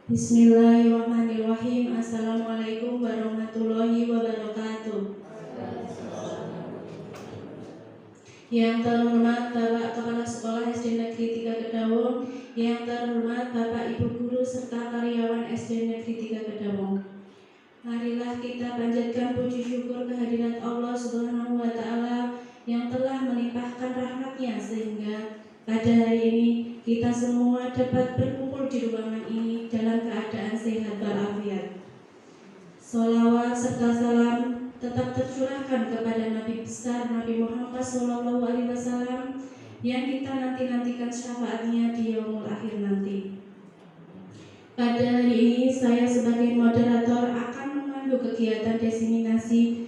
Bismillahirrahmanirrahim. Assalamualaikum warahmatullahi wabarakatuh. Yang terhormat Bapak Kepala Sekolah SD Negeri 3 Kedawung, yang terhormat Bapak Ibu Guru serta karyawan SD Negeri 3 Kedawung. Marilah kita panjatkan puji syukur kehadirat Allah Subhanahu wa Ta'ala yang telah melimpahkan rahmat-Nya sehingga pada hari ini kita semua dapat berkumpul di ruangan ini dalam keadaan sehat walafiat. Sholawat serta salam tetap tercurahkan kepada Nabi besar Nabi Muhammad SAW yang kita nantikan syafaatnya di yaumul akhir nanti. Pada hari ini saya sebagai moderator akan memandu kegiatan diseminasi.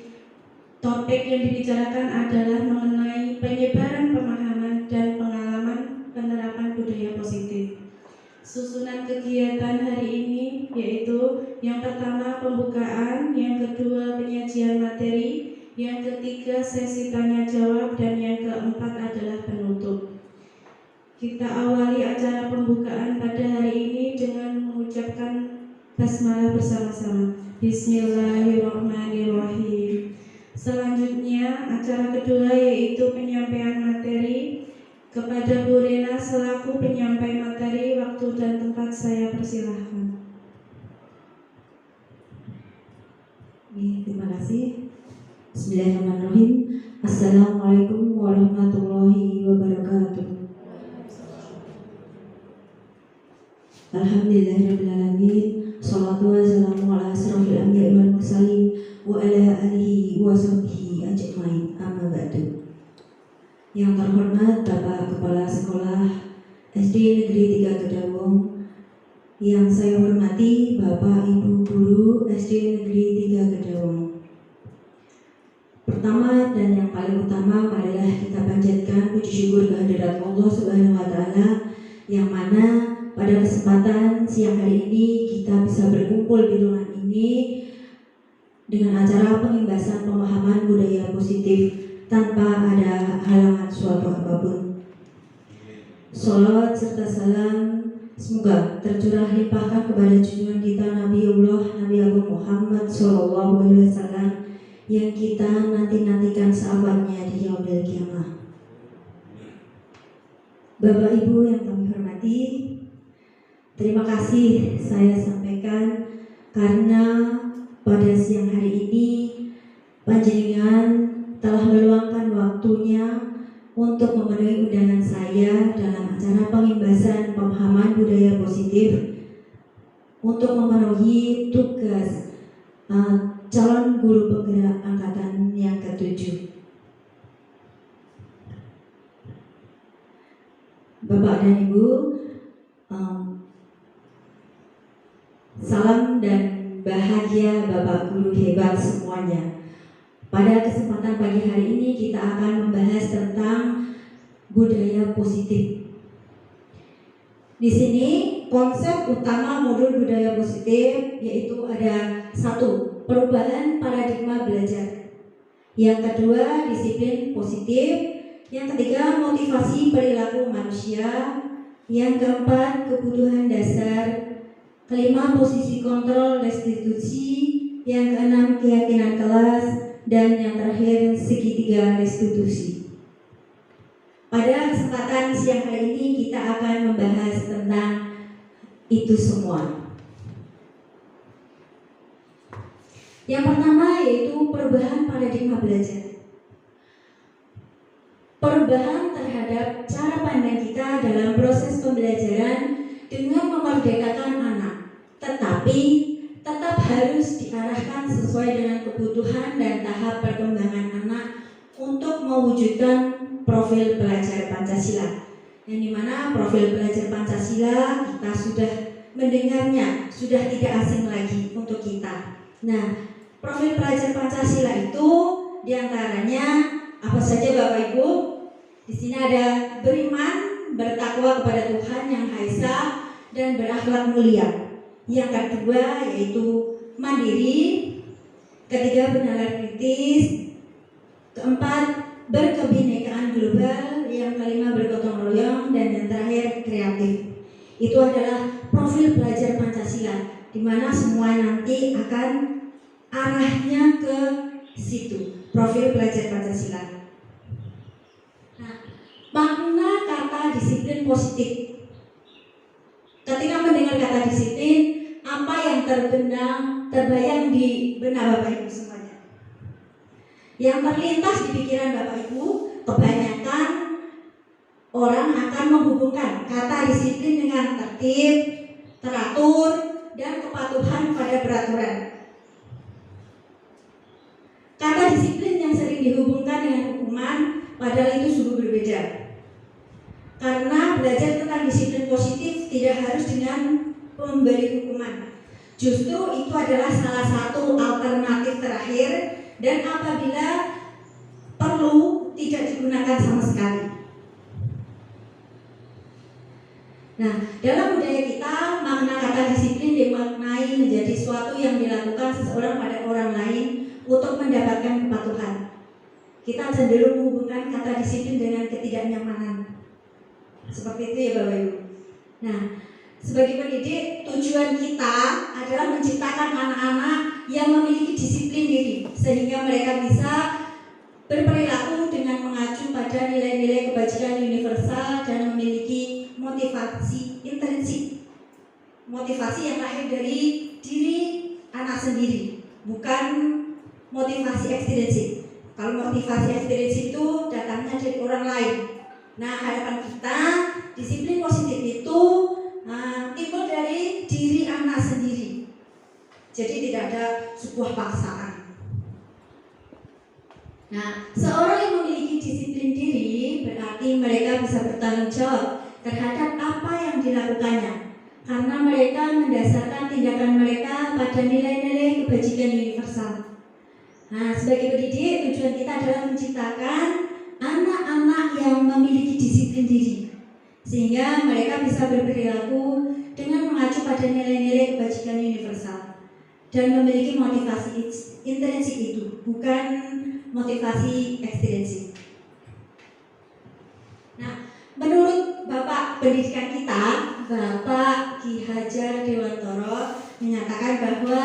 Topik yang dibicarakan adalah mengenai penyebaran pemahaman dan pengalaman penerapan budaya positif. Susunan kegiatan hari ini yaitu yang pertama pembukaan, yang kedua penyajian materi, yang ketiga sesi tanya jawab, dan yang keempat adalah penutup. Kita awali acara pembukaan pada hari ini dengan mengucapkan basmalah bersama-sama. Bismillahirrahmanirrahim. Selanjutnya acara kedua yaitu penyampaian materi. Kepada Bu Rena selaku penyampai materi, waktu dan tempat saya persilahkan. Terima kasih. Bismillahirrahmanirrahim. Assalamualaikum warahmatullahi wabarakatuh. Alhamdulillahirrahmanirrahim. Salatu wassalamu ala asrofil anbiya'i wal mursalin wa ala alihi wa sahbihi ajma'in. Amma ba'du. Yang terhormat Bapak Kepala Sekolah SD Negeri 3 Kedawung, yang saya hormati Bapak Ibu Guru SD Negeri 3 Kedawung. Pertama dan yang paling utama, marilah kita panjatkan puji syukur kehadirat Allah Subhanahu wa Ta'ala, yang mana pada kesempatan siang hari ini kita bisa berkumpul di ruangan ini dengan acara pengimbasan pemahaman budaya positif tanpa ada halangan suatu apapun. Sholawat serta salam semoga tercurah limpahkan kepada junjungan kita Nabiullah Nabi Agung Muhammad SAW yang kita nantikan sahabatnya di yaumil kiamah. Bapak Ibu yang kami hormati, terima kasih saya sampaikan karena pada siang hari ini panjenengan telah meluangkan waktunya untuk memenuhi undangan saya dalam acara pengimbasan pemahaman budaya positif untuk memenuhi tugas calon guru penggerak angkatan yang ke-7. Bapak dan Ibu, salam dan bahagia Bapak Guru hebat semuanya. Pada kesempatan pagi hari ini kita akan membahas tentang budaya positif. Di sini konsep utama modul budaya positif yaitu ada 1. Perubahan paradigma belajar. Yang kedua, disiplin positif. Yang ketiga, motivasi perilaku manusia. Yang keempat, kebutuhan dasar. Kelima, posisi kontrol restitusi. Yang keenam, keyakinan kelas. Dan yang terakhir, segitiga restitusi. Pada kesempatan siang hari ini kita akan membahas tentang itu semua. Yang pertama yaitu perubahan paradigma belajar. Perubahan terhadap cara pandang kita dalam proses pembelajaran dengan memerdekakan anak, tetapi tetap harus diarahkan sesuai dengan kebutuhan dan tahap perkembangan anak untuk mewujudkan profil pelajar Pancasila. Yang dimana profil pelajar Pancasila kita sudah mendengarnya, sudah tidak asing lagi untuk kita. Nah, profil pelajar Pancasila itu diantaranya apa saja Bapak Ibu? Di sini ada beriman, bertakwa kepada Tuhan Yang Maha Esa, dan berakhlak mulia. Yang kedua yaitu mandiri, ketiga bernalar kritis, keempat berkebinekaan global, yang kelima bergotong royong, dan yang terakhir kreatif. Itu adalah profil belajar Pancasila, di mana semua nanti akan arahnya ke situ, profil belajar Pancasila. Nah, makna kata disiplin positif. Ketika mendengar kata disiplin, apa yang terbayang di benak Bapak Ibu semuanya? Yang terlintas di pikiran Bapak Ibu, kebanyakan orang akan menghubungkan kata disiplin dengan tertib, teratur, dan kepatuhan pada peraturan. Kata disiplin yang sering dihubungkan dengan hukuman, padahal itu sungguh berbeda. Karena belajar tentang disiplin positif tidak harus dengan memberi hukuman. Justru itu adalah salah satu alternatif terakhir, dan apabila perlu tidak digunakan sama sekali. Nah, dalam budaya kita, makna kata disiplin dimaknai menjadi suatu yang dilakukan seseorang pada orang lain untuk mendapatkan kepatuhan. Kita cenderung menghubungkan kata disiplin dengan ketidaknyamanan. Seperti itu ya Bapak Ibu. Nah, sebagai pendidik, tujuan kita adalah menciptakan anak-anak yang memiliki disiplin diri, sehingga mereka bisa berperilaku dengan mengacu pada nilai-nilai kebajikan universal dan memiliki motivasi intrinsik, motivasi yang lahir dari diri anak sendiri, bukan motivasi ekstrinsik. Kalau motivasi ekstrinsik itu datangnya dari orang lain. Nah, harapan kita disiplin positif itu timbul dari diri anak sendiri. Jadi tidak ada sebuah paksaan. Nah, seorang yang memiliki disiplin diri berarti mereka bisa bertanggung jawab terhadap apa yang dilakukannya, karena mereka mendasarkan tindakan mereka pada nilai-nilai kebajikan universal. Nah, sebagai pendidik, tujuan kita adalah menciptakan anak-anak yang memiliki disiplin diri, sehingga mereka bisa berperilaku dengan mengacu pada nilai-nilai kebajikan universal dan memiliki motivasi intrinsik itu, bukan motivasi ekstrinsik. Nah, menurut Bapak pendidikan kita, Bapak Ki Hajar Dewantoro menyatakan bahwa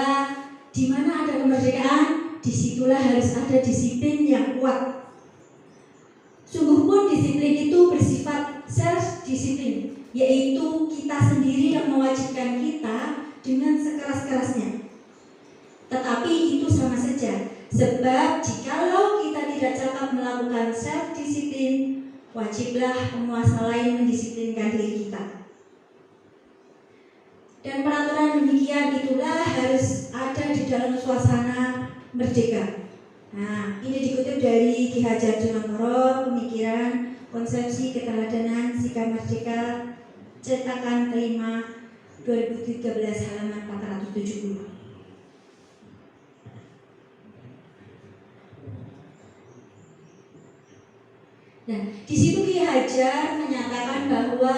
di mana ada kemerdekaan, disitulah harus ada disiplin yang kuat. Sungguh pun disiplin itu bersifat self-disiplin, yaitu kita sendiri yang mewajibkan kita dengan sekeras-kerasnya. Tetapi itu sama saja, sebab jikalau kita tidak cakap melakukan self-disiplin, wajiblah penguasa lain mendisiplinkan diri kita. Dan peraturan demikian itulah harus ada di dalam suasana merdeka. Nah, ini dikutip dari Ki Hajar Dewantoro, Pemikiran Konsepsi Keteladanan Sikap Merdeka, cetakan kelima 2013 halaman 470. Nah, di situ Ki Hajar menyatakan bahwa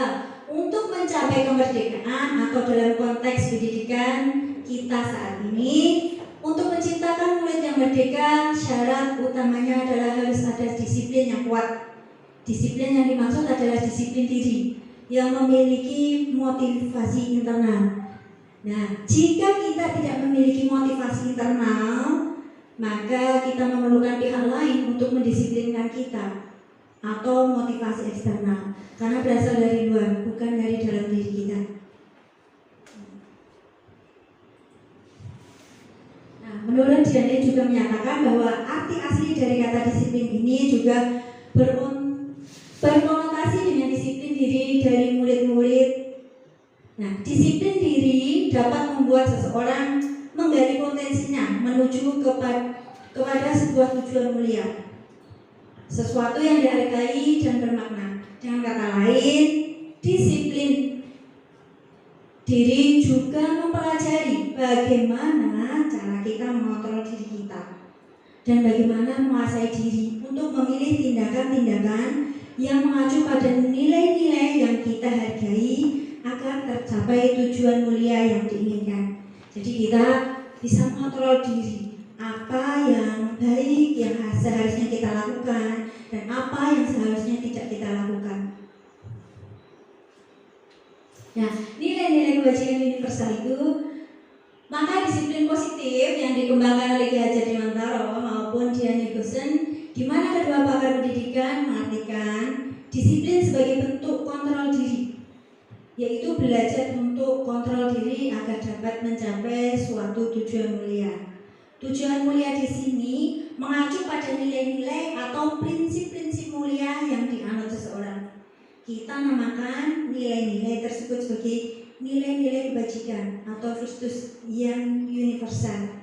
untuk mencapai kemerdekaan atau dalam konteks pendidikan kita saat ini, untuk menciptakan murid yang merdeka, syarat utamanya adalah harus ada disiplin yang kuat. Disiplin yang dimaksud adalah disiplin diri yang memiliki motivasi internal. Nah, jika kita tidak memiliki motivasi internal, maka kita memerlukan pihak lain untuk mendisiplinkan kita, atau motivasi eksternal, karena berasal dari luar, bukan dari dalam diri kita. Nah, menurut Diane juga menyatakan bahwa arti asli dari kata disiplin ini juga berkonotasi dengan disiplin diri dari murid-murid. Nah, disiplin diri dapat membuat seseorang menggali potensinya menuju kepada sebuah tujuan mulia, sesuatu yang dihargai dan bermakna. Dengan kata lain, disiplin diri juga mempelajari bagaimana cara kita mengontrol diri kita dan bagaimana menguasai diri untuk memilih tindakan-tindakan yang mengacu pada nilai-nilai yang kita hargai agar tercapai tujuan mulia yang diinginkan. Jadi kita bisa mengontrol diri, apa yang baik yang seharusnya kita lakukan dan apa yang seharusnya tidak kita lakukan. Nah, nilai-nilai kebajikan universal itu, maka disiplin positif yang dikembangkan oleh Ki Hajar Dewantara maupun Dian Nielsen, di mana kedua pakar pendidikan mengartikan disiplin sebagai bentuk kontrol diri, yaitu belajar untuk kontrol diri agar dapat mencapai suatu tujuan mulia. Tujuan mulia di sini mengacu pada nilai-nilai atau prinsip-prinsip mulia yang dianut seseorang. Kita namakan nilai-nilai tersebut sebagai nilai-nilai kebajikan atau virtus yang universal.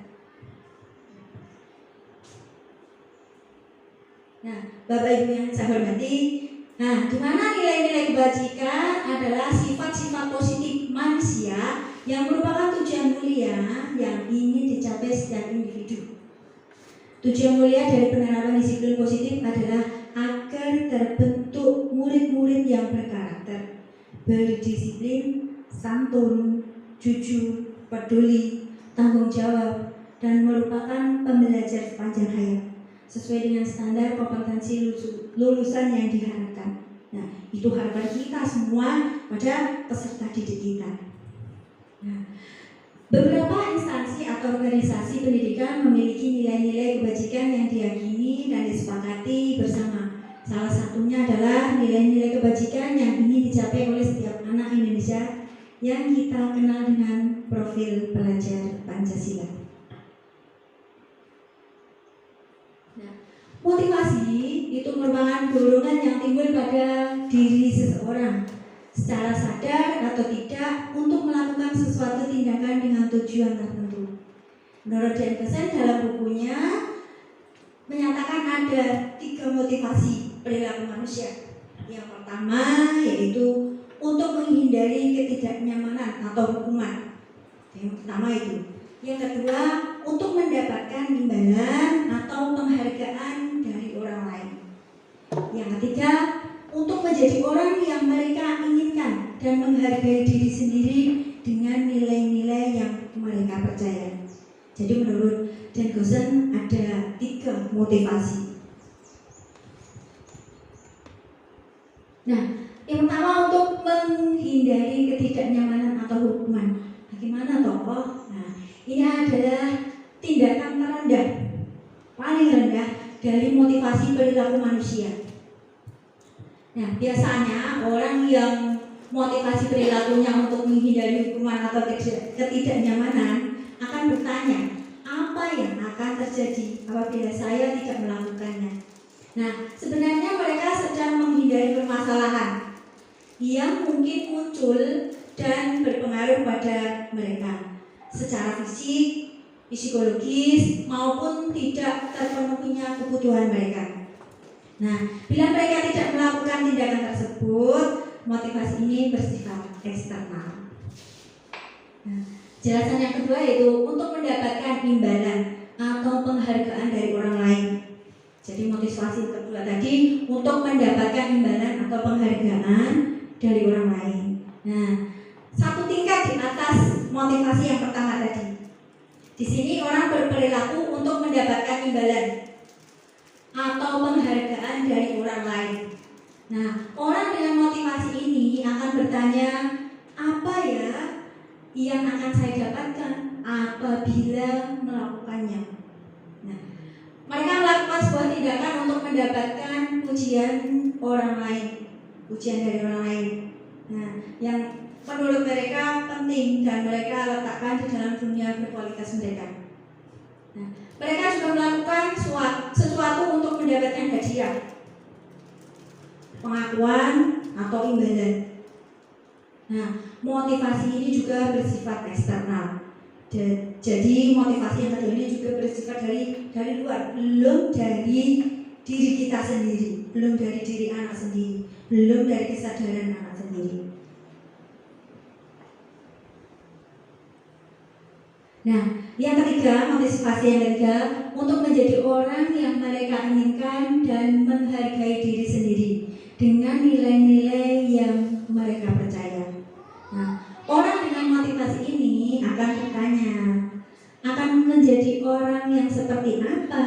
Nah, Bapak Ibu yang saya hormati, di mana nilai-nilai kebajikan adalah sifat-sifat positif manusia yang merupakan tujuan mulia yang ingin dicapai setiap individu. Tujuan mulia dari penerapan disiplin positif adalah agar terbentuk murid-murid yang berkarakter, berdisiplin, santun, jujur, peduli, tanggung jawab, dan merupakan pembelajar sepanjang hayat sesuai dengan standar kompetensi lulusan yang diharapkan. Nah, itu harapan kita semua pada peserta didik kita. Nah, beberapa instansi atau organisasi pendidikan memiliki nilai-nilai kebajikan yang diyakini dan disepakati bersama. Salah satunya adalah nilai-nilai kebajikan yang ingin dicapai oleh setiap anak Indonesia yang kita kenal dengan profil pelajar Pancasila. Nah, motivasi itu merupakan dorongan yang timbul pada diri seseorang secara sadar atau tidak untuk melakukan sesuatu tindakan dengan tujuan tertentu. Menurut Dian Nielsen dalam bukunya menyatakan ada 3 motivasi perilaku manusia. Yang pertama yaitu untuk menghindari ketidaknyamanan atau hukuman. Yang pertama itu. Yang kedua, untuk mendapatkan imbalan atau penghargaan dari orang lain. Yang ketiga, untuk menjadi orang yang mereka inginkan dan menghargai diri sendiri dengan nilai-nilai yang mereka percaya. Jadi menurut Dian Nielsen ada 3 motivasi. Nah, yang pertama untuk menghindari ketidaknyamanan atau hukuman. Bagaimana toh? Nah, ini adalah tindakan terendah, paling rendah dari motivasi perilaku manusia. Nah, biasanya orang yang motivasi perilakunya untuk menghindari hukuman atau ketidaknyamanan akan bertanya, apa yang akan terjadi apabila saya tidak melakukannya? Nah, sebenarnya mereka sedang menghindari permasalahan yang mungkin muncul dan berpengaruh pada mereka secara fisik, psikologis, maupun tidak terpenuhinya kebutuhan mereka. Nah, bila mereka tidak melakukan tindakan tersebut, motivasi ini bersifat eksternal. Nah, jelasan yang kedua yaitu untuk mendapatkan imbalan atau penghargaan dari orang lain. Jadi motivasi kedua tadi untuk mendapatkan imbalan atau penghargaan dari orang lain. Nah, 1 tingkat di atas motivasi yang pertama tadi. Di sini orang berperilaku untuk mendapatkan imbalan atau penghargaan dari orang lain. Nah, orang dengan motivasi ini akan bertanya, apa ya yang akan saya dapatkan apabila melakukannya? Nah, mereka melakukan sebuah tindakan untuk mendapatkan pujian orang lain, pujian dari orang lain. Nah, yang menurut mereka penting dan mereka letakkan di dalam dunia berkualitas mereka. Nah, mereka juga melakukan sesuatu untuk mendapatkan hadiah, pengakuan atau imbalan. Nah, motivasi ini juga bersifat eksternal. Jadi motivasi yang kedua ini juga bersifat dari luar, belum dari diri kita sendiri, belum dari diri anak sendiri, belum dari kesadaran anak sendiri. Nah, yang ketiga, motivasi yang ketiga untuk menjadi orang yang mereka inginkan dan menghargai diri sendiri dengan nilai-nilai yang mereka percaya. Nah, orang dengan motivasi ini akan bertanya, akan menjadi orang yang seperti apa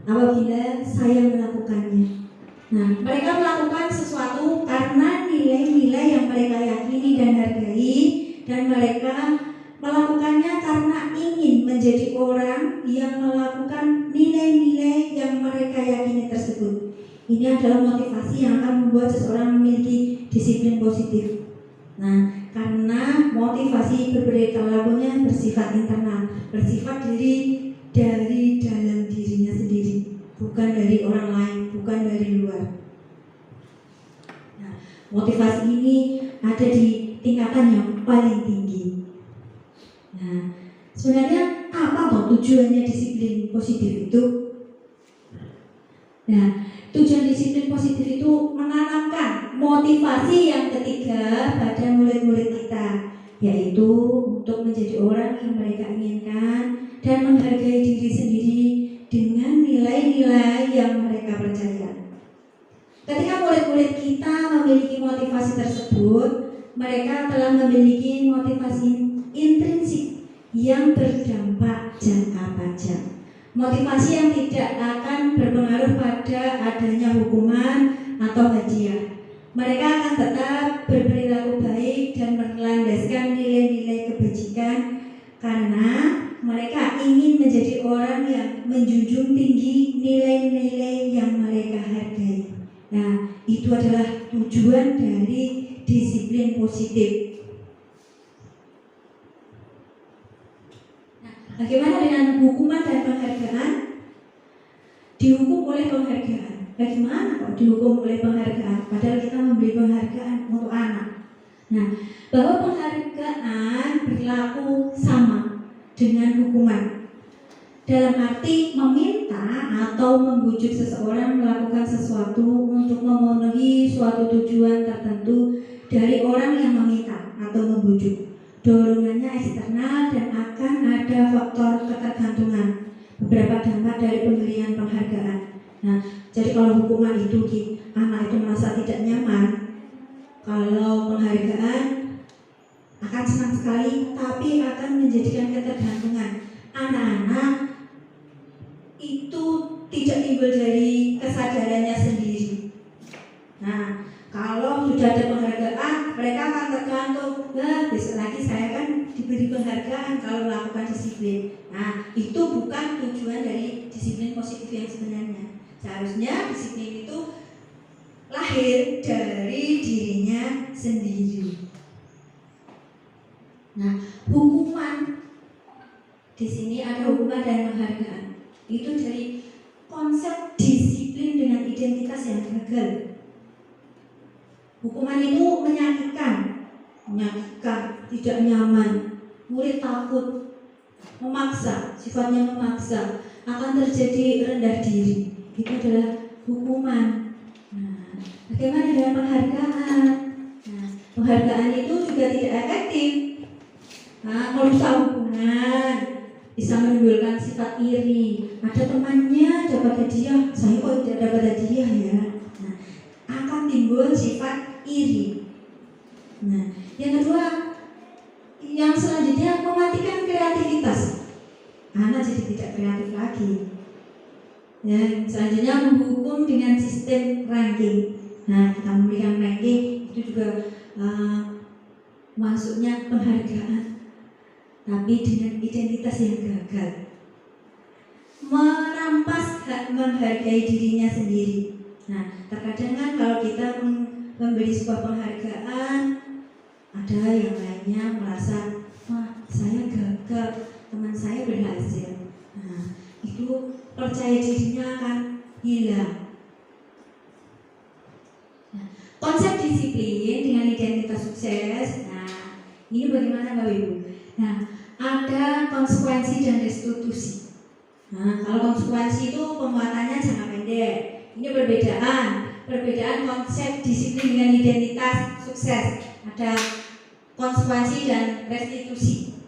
apabila saya melakukannya. Nah, mereka melakukan sesuatu karena nilai-nilai yang mereka seseorang memiliki disiplin positif. Nah, karena motivasi berperilakunya bersifat internal, bersifat dari dalam dirinya sendiri, bukan dari orang lain, bukan dari luar. Nah, motivasi ini ada di tingkatan yang paling tinggi. Nah, sebenarnya apa toh tujuannya disiplin positif itu? Nah, tujuan disiplin positif itu menanamkan motivasi yang ketiga pada murid-murid kita, yaitu untuk menjadi orang yang mereka inginkan dan menghargai diri sendiri dengan nilai-nilai yang mereka percaya. Ketika murid-murid kita memiliki motivasi tersebut, mereka telah memiliki motivasi intrinsik yang berdampak jangka panjang. Motivasi yang tidak akan berpengaruh pada adanya hukuman atau hadiah. Mereka akan tetap berperilaku baik dan berlandaskan nilai-nilai kebajikan karena mereka ingin menjadi orang yang menjunjung tinggi nilai-nilai yang mereka hargai. Nah, itu adalah tujuan dari disiplin positif. Bagaimana dengan hukuman dan penghargaan? Dihukum oleh penghargaan. Bagaimana kok dihukum oleh penghargaan? Padahal kita memberi penghargaan untuk anak. Nah, bahwa penghargaan berlaku sama dengan hukuman. Dalam arti meminta atau membujuk seseorang melakukan sesuatu untuk memenuhi suatu tujuan tertentu dari orang yang meminta atau membujuk. Dorongannya eksternal dan akan ada faktor ketergantungan. Beberapa dampak dari pemberian penghargaan. Nah, jadi kalau hukuman itu anak itu merasa tidak nyaman, kalau penghargaan akan senang sekali, tapi akan menjadikan ketergantungan. Anak-anak itu tidak timbul dari kesadarannya sendiri. Nah, kalau sudah ada penghargaan, mereka akan tergantung. Nah, besok lagi saya kan diberi penghargaan kalau melakukan disiplin. Nah, itu bukan tujuan dari disiplin positif yang sebenarnya. Seharusnya disiplin itu lahir dari dirinya sendiri. Nah, hukuman di sini ada hukuman dan penghargaan. Itu dari konsep disiplin dengan identitas yang gagal. Hukuman itu menyakitkan, tidak nyaman, murid takut, memaksa, sifatnya memaksa, akan terjadi rendah diri. Itu adalah hukuman. Nah, bagaimana dengan penghargaan? Nah, penghargaan itu juga tidak efektif. Nah, merusak hubungan, bisa menimbulkan sifat iri. Ada temannya dapat hadiah, saya kok tidak dapat hadiah ya. Nah, akan timbul sifat iri. Nah, yang kedua, yang selanjutnya mematikan kreativitas. Anak jadi tidak kreatif lagi. Ya, selanjutnya menghukum dengan sistem ranking. Nah, kita memberikan ranking itu juga masuknya penghargaan, tapi dengan identitas yang gagal. Merampas hak menghargai dirinya sendiri. Nah, terkadang kan kalau kita memberi sebuah penghargaan, ada yang lainnya merasa, wah saya gagal, teman saya berhasil. Nah, itu percaya dirinya akan hilang. Nah, konsep disiplin dengan identitas sukses. Nah, ini bagaimana Bapak Ibu? Nah, ada konsekuensi dan restitusi. Nah, kalau konsekuensi itu penguatannya jangka pendek. Ini perbedaan konsep disiplin dengan identitas sukses. Ada konsekuensi dan restitusi.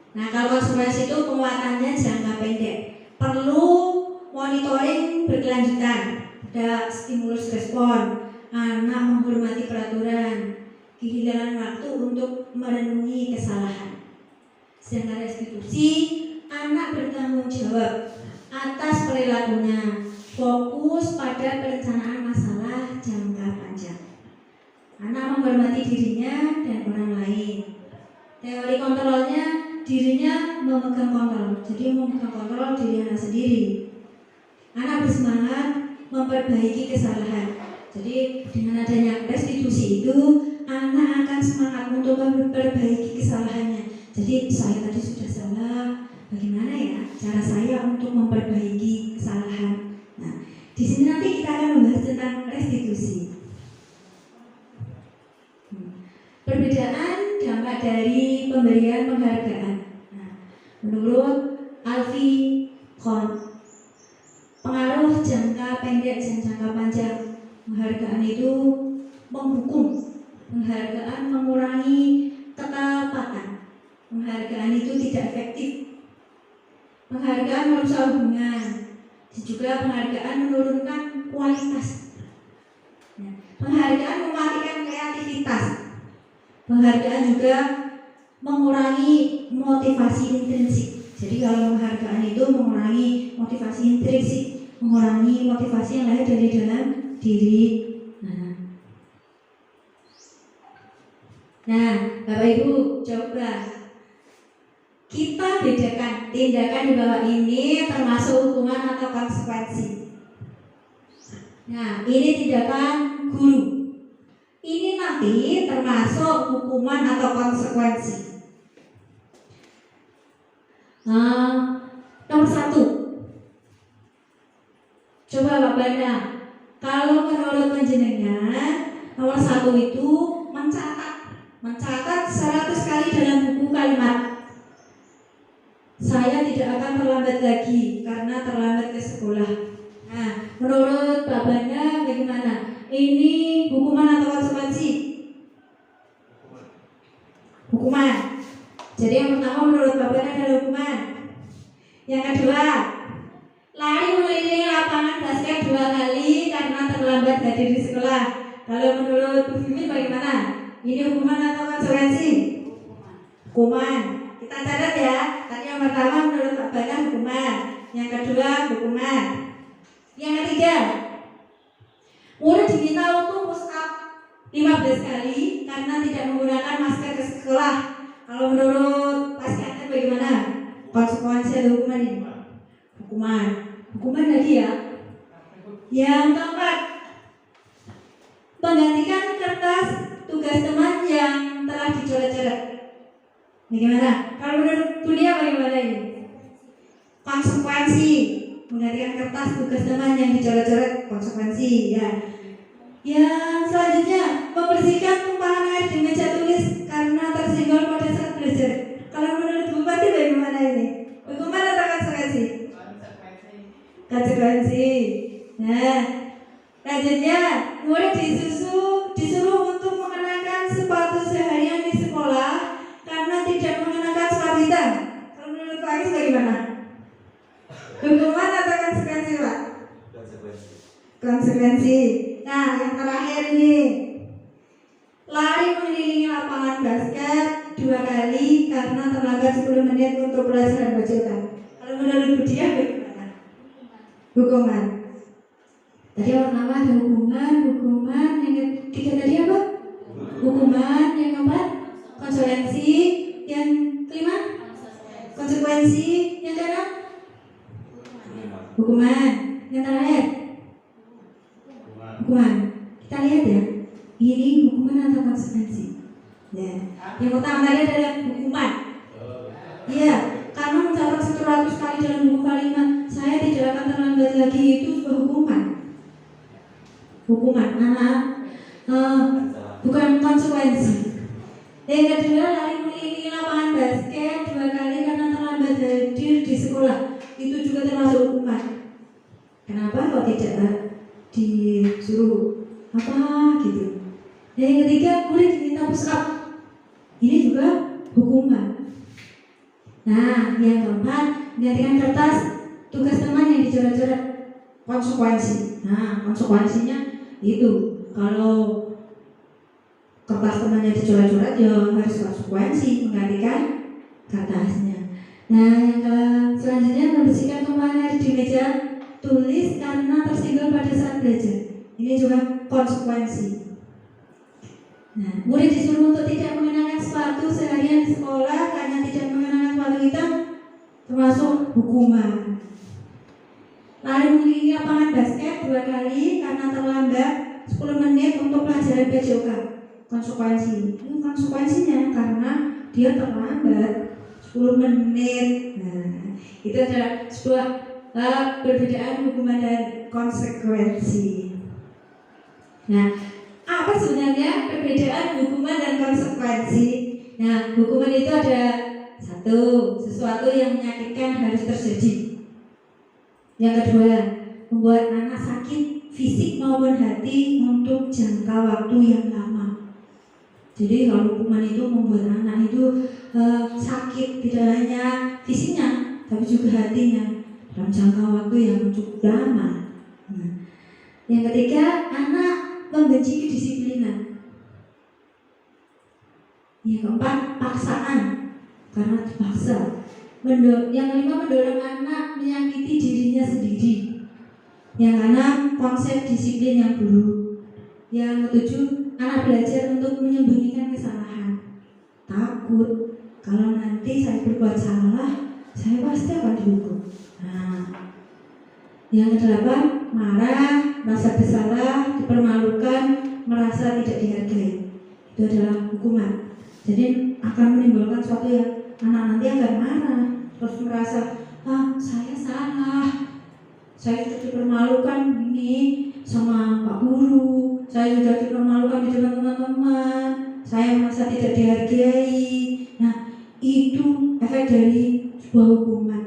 Nah, kalau konsekuensi itu penguatannya jangka pendek, perlu monitoring berkelanjutan, ada stimulus respon, anak menghormati peraturan, kehilangan waktu untuk merenungi kesalahan. Sedangkan restitusi, anak bertanggung jawab atas perilakunya, fokus pada perencanaan masalah jangka panjang. Anak menghormati dirinya dan orang lain. Teori kontrolnya, dirinya memegang kontrol, jadi memegang kontrol diri anak sendiri. Anak bersemangat memperbaiki kesalahan, Jadi dengan adanya restitusi itu anak akan semangat untuk memperbaiki kesalahannya. Jadi saya tadi sudah salah, bagaimana ya cara saya untuk memperbaiki kesalahan. Nah, di sini nanti kita akan membahas tentang restitusi. Perbedaan dampak dari pemberian penghargaan. Nah, menurut Alfie Kohn, pengaruh jangka pendek dan jangka panjang penghargaan itu menghukum, penghargaan mengurangi ketepatan, penghargaan itu tidak efektif, penghargaan merusak hubungan, juga penghargaan menurunkan kualitas, penghargaan mematikan kreativitas, penghargaan juga mengurangi motivasi intrinsik. Jadi kalau penghargaan itu mengurangi motivasi intrinsik, mengurangi motivasi yang lahir dari dalam diri. Nah, Bapak Ibu coba kita bedakan tindakan di bawah ini termasuk hukuman atau konsekuensi. Nah, ini tindakan guru. Ini nanti termasuk hukuman atau konsekuensi. Nomor 1. Coba Bapak Banda, kalau menurut panjenengan nomor 1 itu mencatat 100 kali dalam buku kalimat. Saya tidak akan terlambat lagi karena terlambat ke sekolah. Nah, menurut Pak Banda bagaimana? Ini hukuman atau konsekuensi? Hukuman. Jadi yang pertama menurut Pak Banda adalah hukuman. Yang kedua, lari mengelilingi lapangan basket 2 kali karena terlambat hadir di sekolah. Kalau menurut Bu Fimin bagaimana? Ini hukuman atau konsekuensi? Hukuman. Kita catat ya. Tadi yang pertama menurut Pak Banda hukuman. Yang kedua hukuman. Yang ketiga, murid diminta untuk push up 15 kali karena tidak menggunakan masker ke sekolah. Kalau menurut Pak Skandar bagaimana? Konsekuensi atau hukuman ini? Hukuman. Hukuman lagi ya. Yang keempat, menggantikan kertas tugas teman yang telah dicoret-coret. Bagaimana? Kalau menurut dunia bagaimana ini? Konsekuensi. Menggantikan kertas tugas teman yang dicoret-coret, konsekuensi ya. Yang selanjutnya, membersihkan tumpahan air di meja tulis karena tersenggol pada saat belajar. Kalau menurut Bupati bagaimana ini? Hukuman atau konsekuensi? Konsekuensi. Nah, selanjutnya, murid disuruh untuk mengenakan sepatu seharian di sekolah karena tidak mengenakan sepatu hitam. Kalau menurut Pak Agus bagaimana? Hukuman atau konsekuensi, Pak? Konsekuensi. Nah, yang terakhir ini, lari mengelilingi lapangan basket 2 kali karena terlambat 10 menit untuk pelajaran bacotan. Kalau menurut Budia bagaimana? Hukuman. Tadi yang pertama ada hukuman, yang ketiga tadi apa? Hukuman, yang keempat konsekuensi, yang kelima konsekuensi, yang keenam hukuman, yang terakhir hukuman. Kita lihat ya, ini hukuman atau konsekuensi. Ya, yang pertama tadi adalah hukuman. Iya, karena mencatat 100 kali dalam buku kalimat, saya tidak akan terlambat lagi, itu sebuah hukuman. Hukuman, bukan konsekuensi. Yang kedua, lari mengelilingi lapangan basket 2 kali karena terlambat hadir di sekolah, itu juga termasuk hukuman. Kenapa kok tidak disuruh apa gitu? Yang ketiga, murid diminta push up, ini juga hukuman. Nah, yang keempat, menggantikan kertas tugas teman yang dicoret-coret, konsekuensi. Nah, konsekuensinya itu kalau kertas temannya dicoret-coret ya harus konsekuensi, menggantikan kertasnya. Nah, yang selanjutnya, membersihkan tumpahan air di meja tulis karena tersenggol pada saat belajar, ini juga konsekuensi. Nah, murid disuruh untuk tidak mengenakan sepatu seharian di sekolah karena tidak mengenakan sepatu hitam, termasuk hukuman. Lari mengelilingi lapangan basket 2 kali karena terlambat 10 menit untuk pelajaran PJOK. Konsekuensinya karena dia terlambat 10 menit. Nah, itu adalah sebuah perbedaan hukuman dan konsekuensi. Nah, apa sebenarnya perbedaan hukuman dan konsekuensi? Nah, hukuman itu ada sesuatu yang menyakitkan harus terjadi. Yang kedua, membuat anak sakit fisik maupun hati untuk jangka waktu yang lama. Jadi kalau hukuman itu membuat anak itu sakit tidak hanya fisiknya, tapi juga hatinya dalam jangka waktu yang cukup lama. Nah, yang ketiga, anak membenci kedisiplinan. Yang keempat, paksaan karena dipaksa. Yang kelima, mendorong anak menyakiti dirinya sendiri. Yang keenam, konsep disiplin yang buruk. Yang ketujuh, anak belajar untuk menyembunyikan kesalahan. Takut kalau nanti saya berbuat salah, saya pasti akan dihukum. Nah, yang kedelapan, marah, merasa bersalah, dipermalukan, merasa tidak dihargai. Itu adalah hukuman. Jadi akan menimbulkan suatu yang anak nanti akan marah, terus merasa, saya salah, saya sudah dipermalukan ini sama Pak Guru, saya sudah dipermalukan di depan teman-teman, saya merasa tidak dihargai. Nah, itu efek dari sebuah hukuman.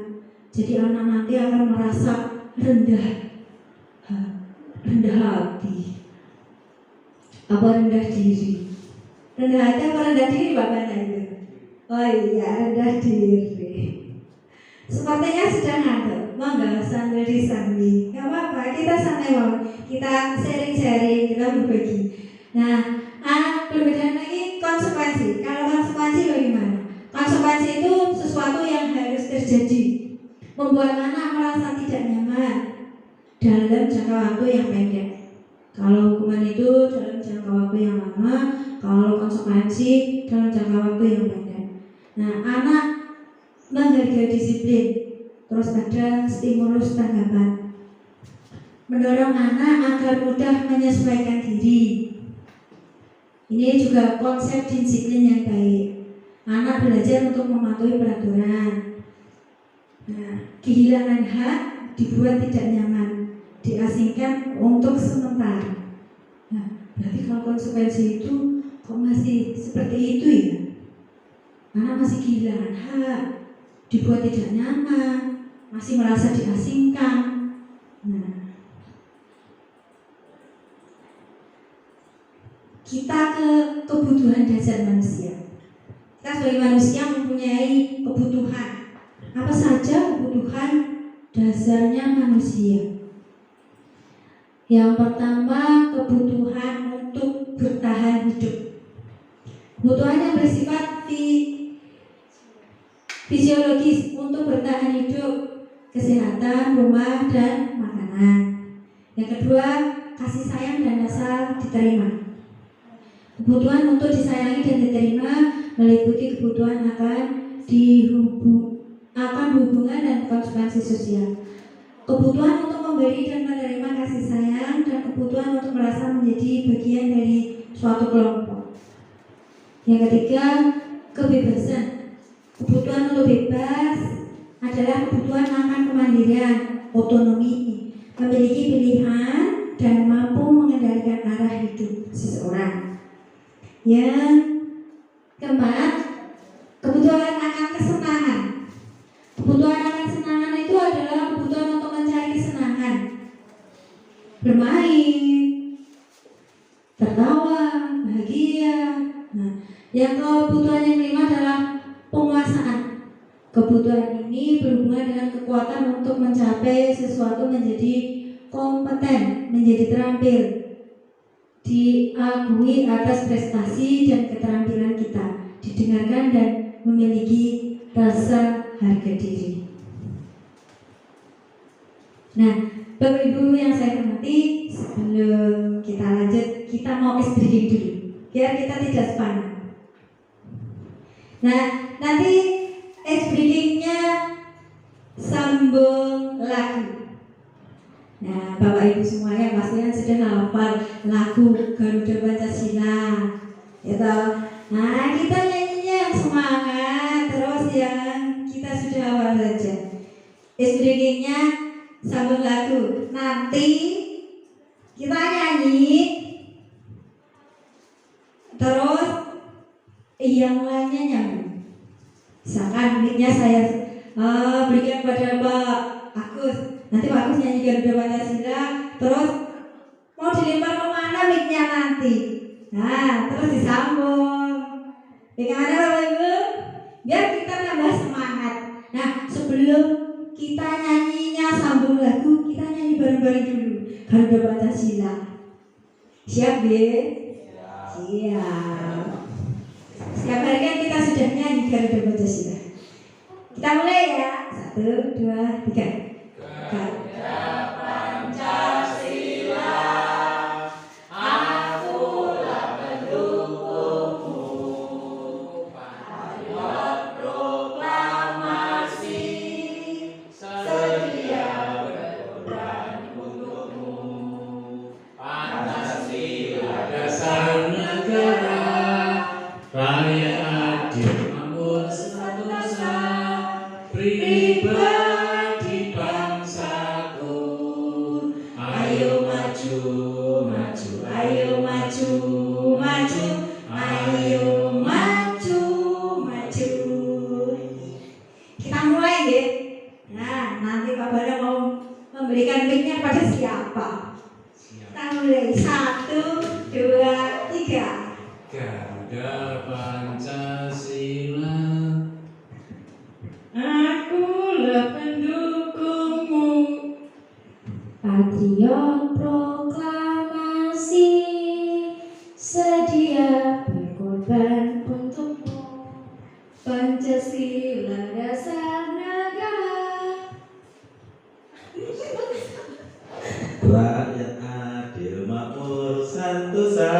Jadi anak nanti akan merasa rendah hati, apa rendah diri. Rendah hati apa rendah diri Bapak itu? Oh iya, rendah diri. Sepertinya sudah ngantuk, monggo sambil disambi. Gak apa-apa, kita santai banget. Kita sharing-sharing, kita berbagi. Nah, perbedaan lagi konsekuensi. Kalau konsekuensi bagaimana? Konsekuensi itu sesuatu yang harus terjadi, membuat anak merasa tidak nyaman dalam jangka waktu yang pendek. Kalau hukuman itu dalam jangka waktu yang lama, kalau konsekuensi dalam jangka waktu yang pendek. Nah, anak menghargai disiplin, terus ada stimulus tanggapan, mendorong anak agar mudah menyesuaikan diri. Ini juga konsep disiplin yang baik. Anak belajar untuk mematuhi peraturan. Nah, kehilangan hak dibuat tidak nyaman, diasingkan untuk sementara. Nah, berarti kalau konsekuensi itu kok masih seperti itu ya? Anak masih kehilangan hak, dibuat tidak nyaman, masih merasa diasingkan. Nah, kita ke kebutuhan dasar manusia. Kita sebagai manusia mempunyai kebutuhan. Apa saja kebutuhan dasarnya manusia? Yang pertama, kebutuhan untuk bertahan hidup. Kebutuhan yang bersifat fisiologis untuk bertahan hidup, kesehatan, rumah, dan makanan. Yang kedua, kasih sayang dan rasa diterima. Kebutuhan untuk disayangi dan diterima meliputi kebutuhan akan hubungan dan konsekuensi sosial. Kebutuhan untuk memberi dan menerima kasih sayang, dan kebutuhan untuk merasa menjadi bagian dari suatu kelompok. Yang ketiga, kebebasan. Kebutuhan untuk bebas adalah kebutuhan akan kemandirian, otonomi, memiliki pilihan, dan mampu mengendalikan arah hidup seseorang. Yang keempat, kebutuhan akan kesenangan. Kebutuhan akan kesenangan itu adalah kebutuhan untuk mencari kesenangan, bermain, tertawa, bahagia. Nah, yang kebutuhan yang kelima adalah penguasaan. Kebutuhan ini berhubungan dengan kekuatan untuk mencapai sesuatu, menjadi kompeten, menjadi terampil, diakui atas prestasi dan keterampilan kita, didengarkan dan memiliki rasa harga diri. Nah, Bapak Ibu yang saya hormati, sebelum kita lanjut, kita mau ice breaking dulu, biar kita tidak sepanjang. Nah, nanti ice breakingnya sambung lagi. Nah, Bapak Ibu semuanya pastinya sudah hafal lagu Garuda Pancasila. Ya toh? Nah, kita nyanyinya yang semangat, terus yang kita sudah hafal saja. SBG-nya sambung lagu. Nanti kita nyanyi, terus yang lainnya nyambung. Misalkan mic-nya saya berikan pada Pak Agus. Nanti Pak Agus nyanyi Garuda Pancasila, terus mau dilempar kemana mic-nya nanti? Nah, terus disambung. Bagaimana Bapak Ibu? Biar kita tambah semangat. Nah, sebelum kita nyanyinya sambung lagu, kita nyanyi bareng-bareng dulu Garuda Pancasila. Siap, Be? Siap. Setiap hari kan kita sudah nyanyi Garuda Pancasila. Kita mulai ya. 1, 2, 3. Garuda Pancasila, akulah pendukungmu. Patriot proklamasi, sedia berkorban untukmu. Pancasila dasar negara, rakyat adil makmur sentosa, pribadi bangsaku. Ayo maju, maju, ayo maju, maju, ayo maju, maju. Kita mulai ya. Nah, nanti Pak Bana mau memberikan mic-nya pada siapa? Kita mulai 1, 2, 3. Garuda Pancasila, Akulah pendukungmu. Patriot proklamasi, sedia berkorban untukmu. Pancasila dasar negara. Rakyat adil makmur sentosa,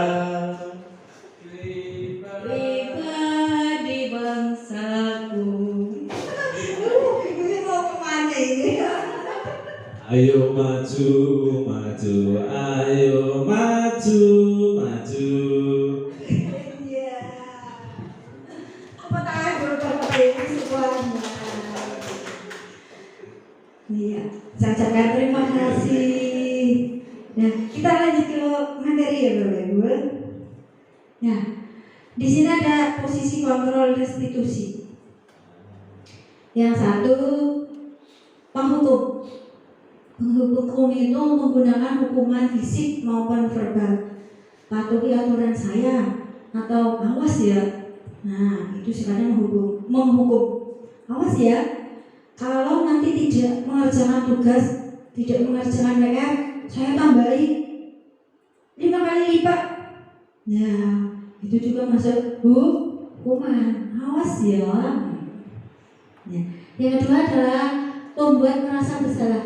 Pribadi bangsaku. Ini mau kemana ini? ayo maju, maju, ayo maju, maju. Iya. Apa tangan berbapak ini semuanya? Iya, ucapkan terima kasih. Nah, kita lanjut ke materi ya Bapak Ibu. Nah, di sini ada posisi kontrol restitusi. Yang satu, penghukum. Penghukum itu menggunakan hukuman fisik maupun verbal. Patuhi aturan saya atau awas ya. Nah, itu sifatnya menghukum. Awas ya. Kalau nanti tidak mengerjakan tugas, tidak mengerjakan PR, saya tambahi 5 kali lipat. Nah, itu juga masuk hukuman. Awas ya. Nah, yang kedua adalah membuat merasa bersalah.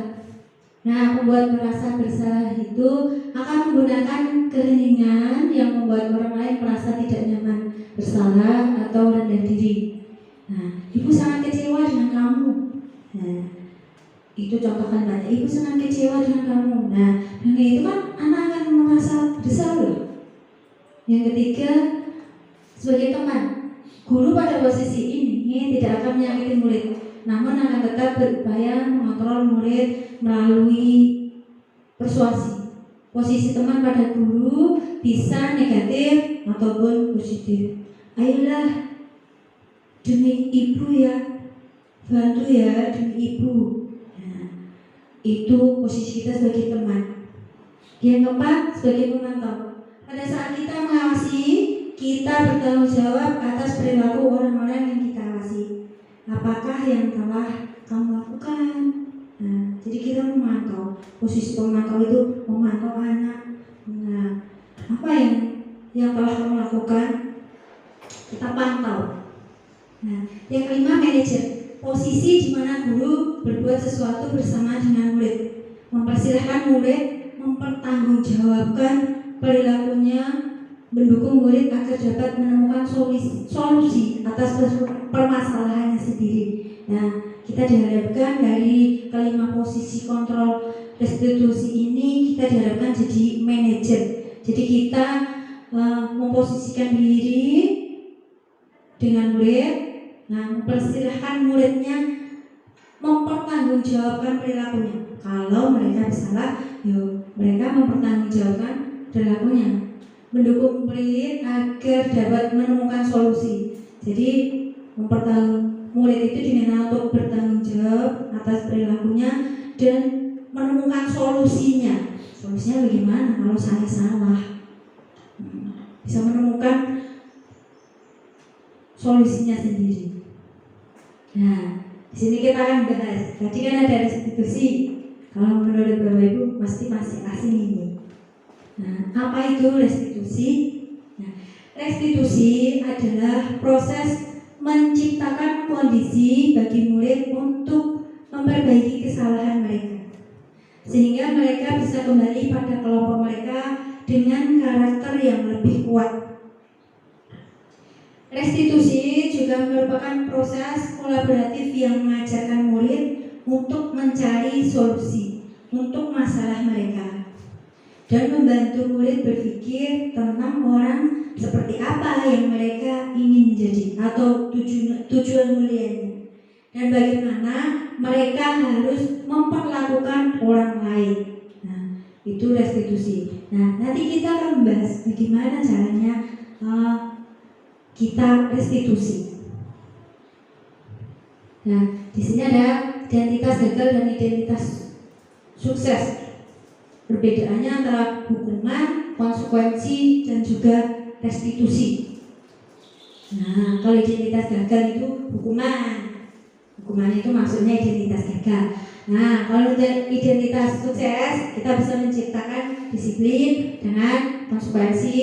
Nah, membuat merasa bersalah itu akan menggunakan keheningan yang membuat orang lain merasa tidak nyaman, bersalah atau rendah diri. Nah, ibu sangat kecewa dengan kamu. Nah, itu contoh kalimatnya. Ibu sangat kecewa dengan kamu. Nah, dengan itu kan anak akan merasa bersalah. Yang ketiga, sebagai teman, guru pada posisi ini tidak akan menyakiti murid, namun akan tetap berupaya mengontrol murid melalui persuasi. Posisi teman pada guru bisa negatif ataupun positif. Ayolah, demi ibu ya, bantu ya demi ibu. Nah, itu posisi kita sebagai teman. Yang keempat, sebagai pemantau. Pada saat kita mengawasi, kita bertanggung jawab atas perilaku orang-orang yang kita awasi. Apakah yang telah kamu lakukan? Nah, jadi kita memantau. Posisi pemantau itu memantau anak. Nah, apa yang telah kamu lakukan? Kita pantau. Nah, yang kelima, manajer. Posisi di mana guru berbuat sesuatu bersama dengan murid, mempersilahkan murid mempertanggungjawabkan perilakunya, mendukung murid agar dapat menemukan solusi atas permasalahannya sendiri. Nah, kita diharapkan dari kelima posisi kontrol restitusi ini kita diharapkan jadi manajer. Jadi kita memposisikan diri dengan murid, mempersilahkan muridnya mempertanggungjawabkan perilakunya. Kalau mereka bersalah, mereka mempertanggungjawabkan perilakunya. Mendukung murid agar dapat menemukan solusi. Jadi murid itu diminta untuk bertanggung jawab atas perilakunya dan menemukan solusinya. Solusinya bagaimana kalau saya salah? Bisa menemukan solusinya sendiri. Nah, di sini kita akan bahas. Tadi kan ada restitusi. Kalau menurut Bapak Ibu pasti masih asing ini. Nah, apa itu restitusi? Nah, restitusi adalah proses menciptakan kondisi bagi murid untuk memperbaiki kesalahan mereka, sehingga mereka bisa kembali pada kelompok mereka dengan karakter yang lebih kuat. Restitusi juga merupakan proses kolaboratif yang mengajarkan murid untuk mencari solusi untuk masalah mereka dan membantu murid berpikir tentang orang seperti apa yang mereka ingin menjadi atau tujuan mulianya, dan bagaimana mereka harus memperlakukan orang lain. Nah, itu restitusi. Nah, nanti kita akan membahas bagaimana caranya kita restitusi. Nah, di sini ada identitas gagal dan identitas sukses. Perbedaannya antara hukuman, konsekuensi, dan juga restitusi. Nah, kalau identitas gagal itu hukuman. Hukuman itu maksudnya identitas gagal. Nah, kalau identitas sukses, kita bisa menciptakan disiplin dengan konsekuensi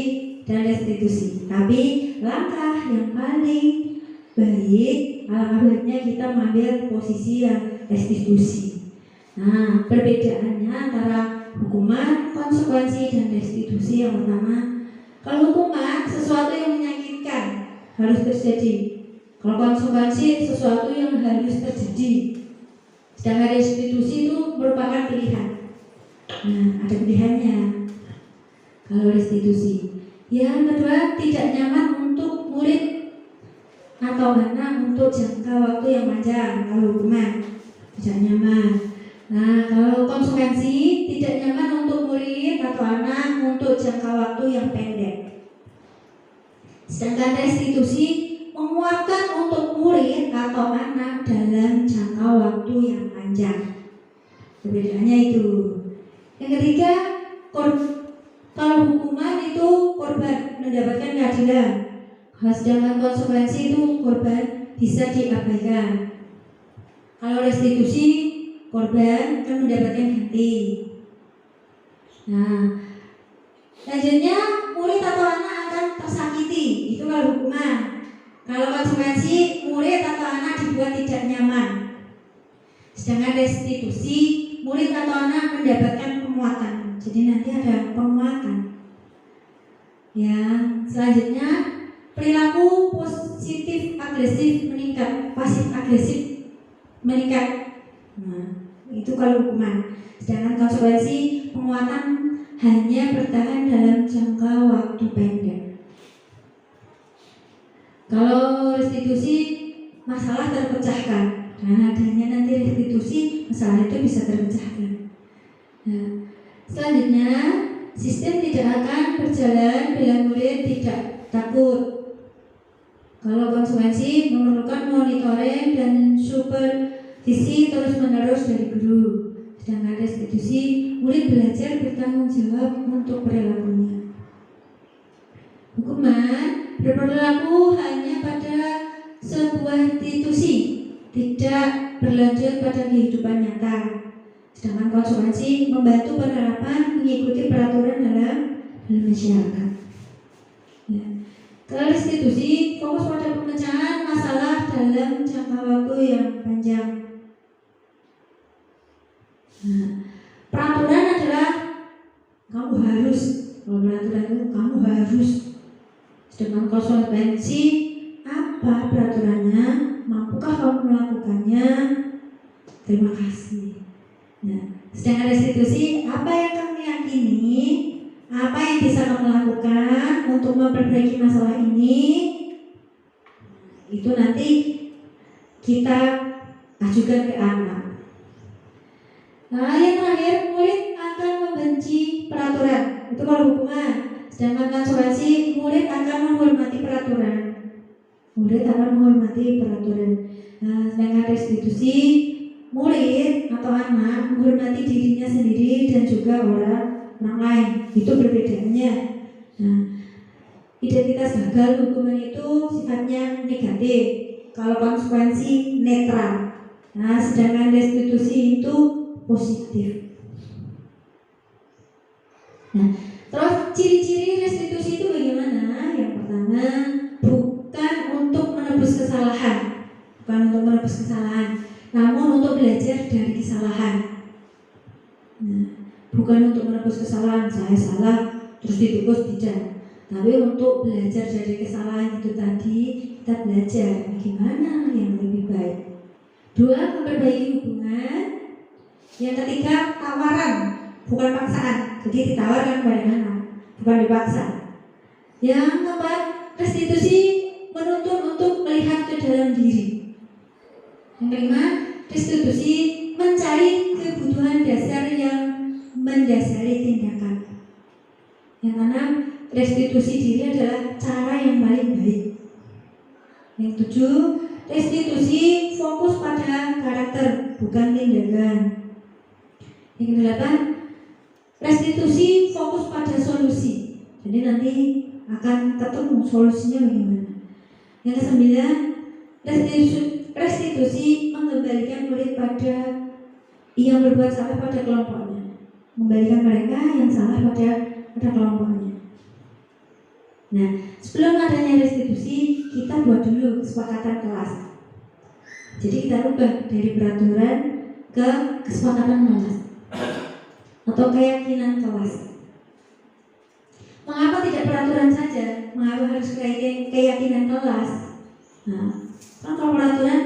dan restitusi. Tapi langkah yang paling baik, alangkah baiknya kita mengambil posisi yang restitusi. Nah, perbedaannya antara hukuman, konsekuensi, dan restitusi. Yang pertama, kalau hukuman sesuatu yang menyakitkan harus terjadi. Kalau konsekuensi sesuatu yang harus terjadi. Sedangkan restitusi itu merupakan pilihan. Nah, ada pilihannya. Kalau restitusi, yang kedua, tidak nyaman untuk murid atau anak untuk jangka waktu yang panjang. Kalau hukuman tidak nyaman. Nah, kalau konsekuensi tidak nyaman untuk murid atau anak untuk jangka waktu yang pendek. Sedangkan restitusi menguatkan untuk murid atau anak dalam jangka waktu yang panjang. Perbedaannya itu. Yang ketiga, kalau hukuman itu korban mendapatkan keadilan, sedangkan konsekuensi itu korban bisa diabaikan. Kalau restitusi, korban akan mendapatkan ganti. Nah, selanjutnya murid atau anak akan tersakiti. Itu kalau hukuman. Kalau konsekuensi, murid atau anak dibuat tidak nyaman. Sedangkan restitusi, murid atau anak mendapatkan penguatan. Jadi nanti ada penguatan. Ya, selanjutnya perilaku positif agresif meningkat, pasif agresif meningkat. Nah, itu kalau hukuman. Sedangkan konsekuensi, penguatan hanya bertahan dalam jangka waktu pendek. Kalau restitusi, masalah terpecahkan. Dengan adanya nanti restitusi, masalah itu bisa terpecahkan. Nah, selanjutnya, sistem tidak akan berjalan bila murid tidak takut. Kalau konsekuensi, memerlukan monitoring dan supervisi terus-menerus dari guru. Sedangkan restitusi, murid belajar bertanggung jawab untuk perilakunya. Hukuman berperilaku hanya pada sebuah institusi, tidak berlanjut pada kehidupan nyata. Sedangkan konsekuensi membantu penerapan mengikuti peraturan dalam masyarakat. Ya. Kalau restitusi fokus pada pemecahan masalah dalam jangka waktu yang panjang. Nah, peraturan adalah kamu harus. Kalau peraturan itu kamu harus. Sedangkan konsekuensi, apa peraturannya? Mampukah kamu melakukannya? Terima kasih. Nah, Sedangkan restitusi, apa yang kamu yakini, apa yang bisa kamu lakukan untuk memperbaiki masalah ini, itu nanti kita ajukan ke anak. Nah, yang terakhir, murid akan membenci peraturan. Itu kalau hukuman. Sedangkan asuransi, murid akan menghormati peraturan. Murid akan menghormati peraturan. Nah, sedangkan restitusi, murid atau anak menghormati dirinya sendiri dan juga orang lain. Itu perbedaannya. Nah, identitas gagal hukuman itu sifatnya negatif. Kalau konsekuensi netral. Nah, sedangkan restitusi itu positif. Nah, terus ciri-ciri restitusi itu bagaimana? Yang pertama, bukan untuk menebus kesalahan, namun untuk belajar dari kesalahan. Nah, bukan untuk menebus kesalahan, saya salah terus ditebus, tidak. Tapi untuk belajar dari kesalahan itu tadi, kita belajar bagaimana yang lebih baik. 2, memperbaiki hubungan. Yang ketiga, tawaran, bukan paksaan. Jadi ditawarkan kepada anak, bukan dipaksa. Yang keempat, restitusi menuntut untuk melihat ke dalam diri. Yang kelima, restitusi mencari kebutuhan dasar yang mendasari tindakan. Yang keenam, restitusi diri adalah cara yang paling baik. Yang 7, restitusi fokus pada karakter, bukan tindakan. Yang 8, restitusi fokus pada solusi. Jadi nanti akan ketemu solusinya bagaimana. Yang 9, restitusi mengembalikan murid pada yang berbuat salah pada kelompoknya, mengembalikan mereka yang salah pada kelompoknya. Nah, sebelum adanya restitusi, kita buat dulu kesepakatan kelas. Jadi kita rubah dari peraturan ke kesepakatan kelas atau keyakinan kelas. Mengapa tidak peraturan saja? Mengapa harus keyakinan kelas? Nah, kan kalau peraturan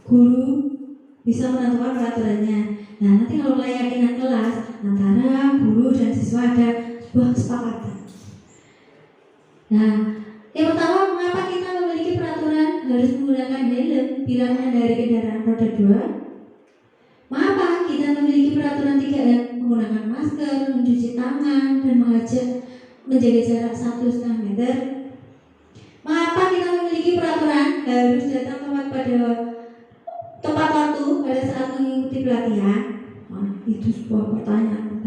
guru bisa menentukan peraturannya. Nah, nanti kalau keyakinan kelas antara guru dan siswa ada sebuah kesepakatan. Nah, yang pertama, mengapa kita memiliki peraturan harus menggunakan helm bila mengendarai kendaraan roda 2? Mengapa kita memiliki peraturan 3M, menggunakan masker, mencuci tangan, dan menjaga jarak 1,5 meter? Mengapa kita memiliki peraturan harus datang tepat waktu pada saat mengikuti pelatihan? Nah, itu sebuah pertanyaan.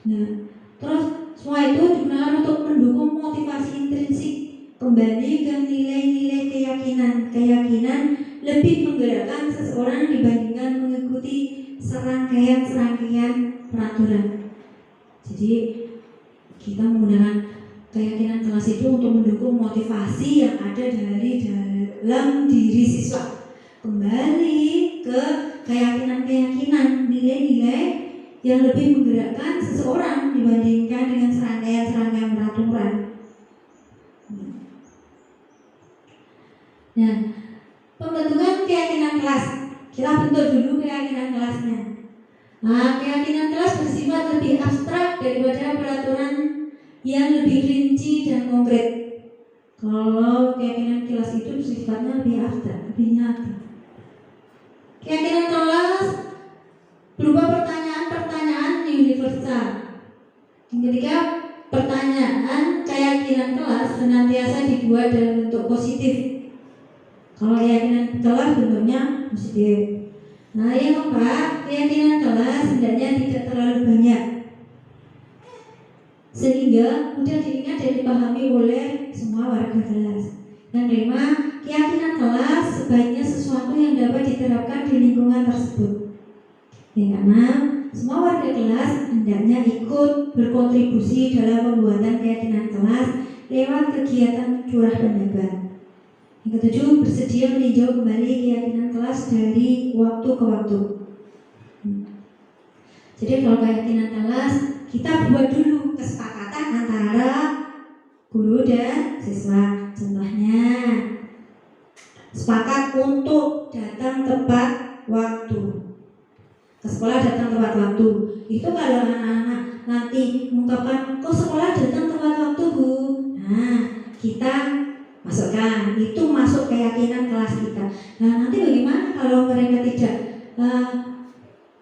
Nah, terus semua itu digunakan untuk mendukung motivasi intrinsik, kembali ke nilai-nilai keyakinan lebih menggerakkan seseorang dibandingkan mengikuti serangkaian peraturan. Jadi kita menggunakan keyakinan kelas itu untuk mendukung motivasi yang ada dari dalam diri siswa, kembali ke keyakinan nilai-nilai yang lebih menggerakkan seseorang dibandingkan dengan serangkaian peraturan. Nah, pembentukan keyakinan kelas, kita bentuk dulu keyakinan kelasnya. Nah, keyakinan kelas bersifat lebih abstrak daripada peraturan yang lebih rinci dan konkret. Kalau keyakinan kelas itu sifatnya lebih abstrak, lebih nyata. Keyakinan kelas berupa pertanyaan universal. Ketika pertanyaan keyakinan kelas senantiasa dibuat dalam bentuk positif. Kalau keyakinan kelas bentuknya positif. Nah, yang keempat, keyakinan kelas hendaknya tidak terlalu banyak, sehingga mudah diingat dan dipahami oleh semua warga kelas. Yang kelima, keyakinan kelas sebaiknya sesuatu yang dapat diterapkan di lingkungan tersebut. Yang keenam, semua warga kelas hendaknya ikut berkontribusi dalam pembuatan keyakinan kelas lewat kegiatan curah pendapat. Yang ketujuh, bersedia meninjau kembali keyakinan kelas dari waktu ke waktu. Jadi kalau keyakinan kelas, kita buat dulu kesepakatan antara guru dan siswa. Contohnya, sepakat untuk datang tepat waktu. ke sekolah datang tepat waktu. Itu kalau anak-anak nanti mengungkapkan, kok sekolah datang tepat waktu Bu? Nah, kita masukkan, itu masuk keyakinan kelas kita. Nah, nanti bagaimana kalau mereka tidak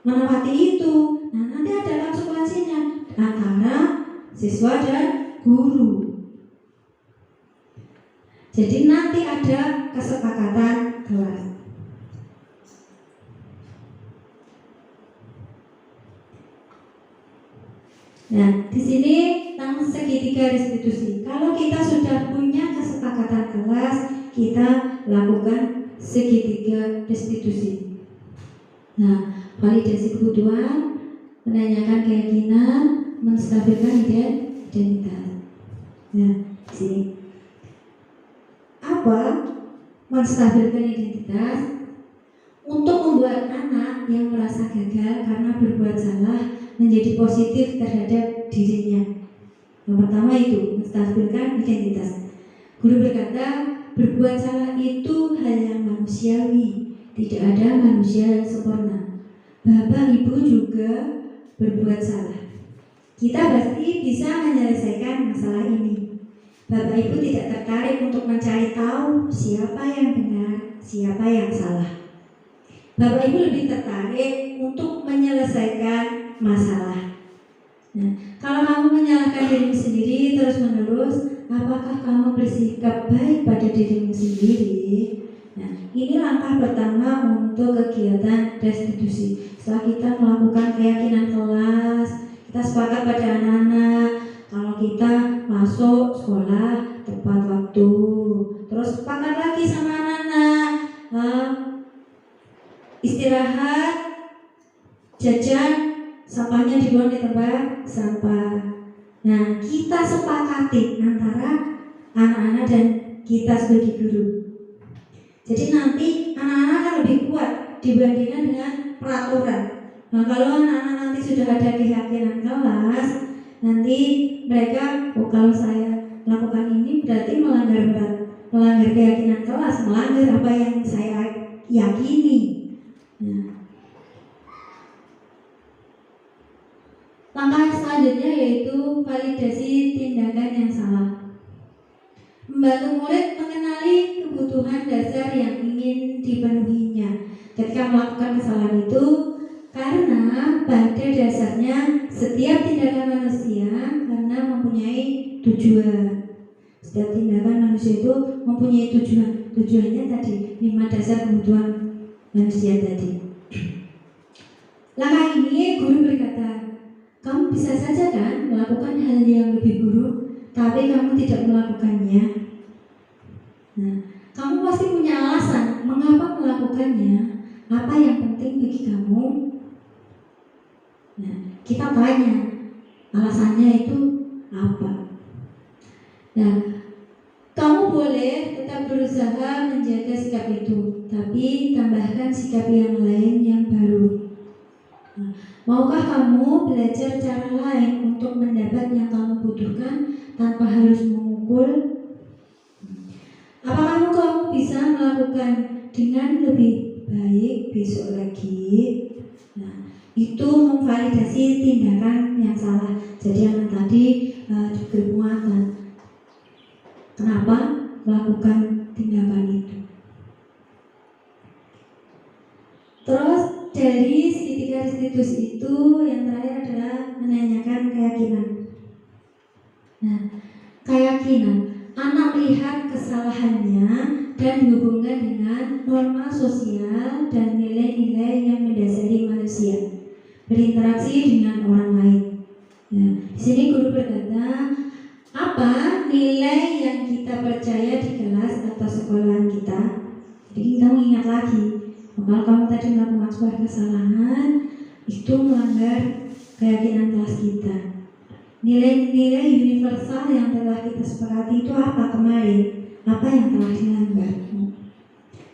menepati itu? Nah, nanti ada konsekuensinya antara siswa dan guru. Jadi nanti ada kesepakatan kelas. Nah, di sini tentang segitiga restitusi. Kalau kita sudah punya kesepakatan kelas, kita lakukan segitiga restitusi. Nah, validasi kebutuhan, menanyakan keyakinan, menstabilkan identitas. Nah, di sini apa menstabilkan identitas? Untuk membuat anak yang merasa gagal karena berbuat salah menjadi positif terhadap dirinya. Yang pertama itu menstabilkan identitas. Guru berkata, berbuat salah itu hal yang manusiawi, tidak ada manusia yang sempurna. Bapak Ibu juga berbuat salah. Kita pasti bisa menyelesaikan masalah ini. Bapak Ibu tidak tertarik untuk mencari tahu siapa yang benar, siapa yang salah. Bapak Ibu lebih tertarik untuk menyelesaikan masalah. Nah, kalau kamu menyalahkan dirimu sendiri terus-menerus, apakah kamu bersikap baik pada dirimu sendiri? Nah, ini langkah pertama untuk kegiatan restitusi. Setelah kita melakukan keyakinan kelas, kita sepakat pada anak-anak kalau kita masuk sekolah tepat waktu. Terus sepakat lagi sama anak-anak, istirahat, jajan, sampahnya dibuang di tempat sampah. Nah, kita sepakati antara anak-anak dan kita sebagai guru. Jadi nanti anak-anak akan lebih kuat dibandingkan dengan peraturan. Nah, kalau anak-anak nanti sudah ada keyakinan kelas, nanti mereka, oh kalau saya lakukan ini berarti melanggar keyakinan kelas, melanggar apa yang saya yakini. Nah, langkah selanjutnya yaitu validasi tindakan yang salah. Membantu murid mengenali kebutuhan dasar yang ingin dipenuhinya ketika melakukan kesalahan itu, karena pada dasarnya setiap tindakan manusia karena mempunyai tujuan. Setiap tindakan manusia itu mempunyai tujuan. Tujuannya tadi 5 dasar kebutuhan manusia tadi. Langkah ini guru berkata, kamu bisa saja kan melakukan hal yang lebih buruk, tapi kamu tidak melakukannya. Nah, kamu pasti punya alasan mengapa melakukannya. Apa yang penting bagi kamu? Nah, kita tanya alasannya itu apa. Nah, kamu boleh tetap berusaha menjaga sikap itu, tapi tambahkan sikap yang lain yang baru. Nah, maukah kamu belajar cara lain untuk mendapat yang kamu butuhkan tanpa harus memukul? Apakah kamu bisa melakukan dengan lebih baik besok lagi? Nah, itu memvalidasi tindakan yang salah. Jadi yang tadi diberi penguatan. Kenapa melakukan tindakan itu? Terus dari segitiga restitusi itu yang terakhir adalah menanyakan keyakinan. Nah, keyakinan anak melihat kesalahannya dan dihubungkan dengan norma sosial dan nilai-nilai yang mendasari manusia berinteraksi dengan orang lain. Nah, di sini guru berkata, apa nilai yang kita percaya di kelas atau sekolahan kita? Jadi kita mengingat lagi, kalau kamu tadi melakukan sebuah kesalahan, itu melanggar keyakinan kelas kita. Nilai-nilai universal yang telah kita sepakati itu apa kemarin? Apa yang telah dilanggar?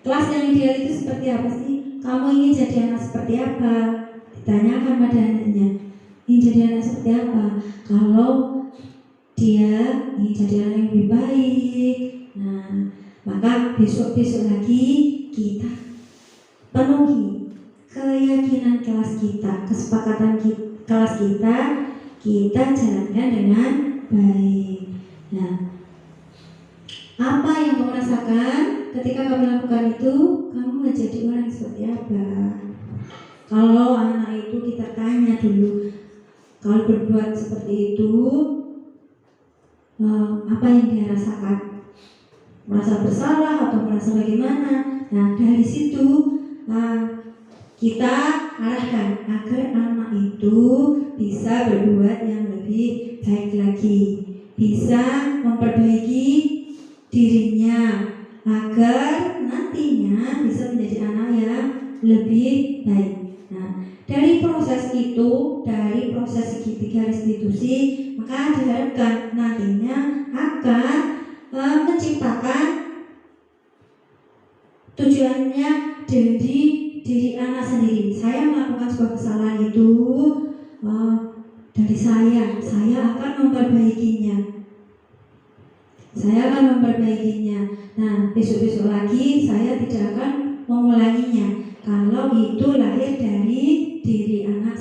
Kelas yang ideal itu seperti apa sih? Kamu ingin jadi anak seperti apa? Ditanyakan pada anaknya. Ingin jadi anak seperti apa? Kalau dia ingin jadi anak yang lebih baik, nah maka besok-besok lagi kita penuhi keyakinan kelas kita, kesepakatan kelas kita jalankan dengan baik. Nah, apa yang kamu rasakan ketika kamu lakukan itu? Kamu menjadi orang seperti apa? Kalau anak itu kita tanya dulu, kalau berbuat seperti itu, apa yang dia rasakan? Merasa bersalah atau merasa bagaimana? Nah, dari situ kita arahkan agar anak itu bisa berbuat yang lebih baik lagi, bisa memperbaiki dirinya agar nantinya bisa menjadi anak yang lebih baik. Nah, dari proses itu, dari proses segitiga restitusi, maka diharapkan nantinya akan menciptakan tujuannya dari diri anak sendiri. Saya melakukan sebuah kesalahan itu dari saya akan memperbaikinya. Nah, besok-besok lagi saya tidak akan mengulanginya. Kalau itu lahir dari diri anak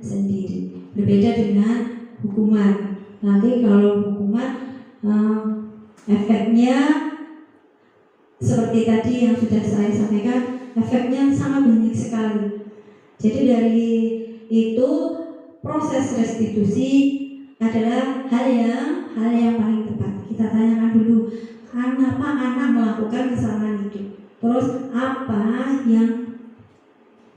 sendiri. Berbeda dengan hukuman. Nanti kalau hukuman efeknya seperti tadi yang sudah saya sampaikan, efeknya sangat banyak sekali. Jadi dari itu proses restitusi adalah hal yang paling tepat. Kita tanyakan dulu, kenapa anak melakukan kesalahan itu? Terus apa yang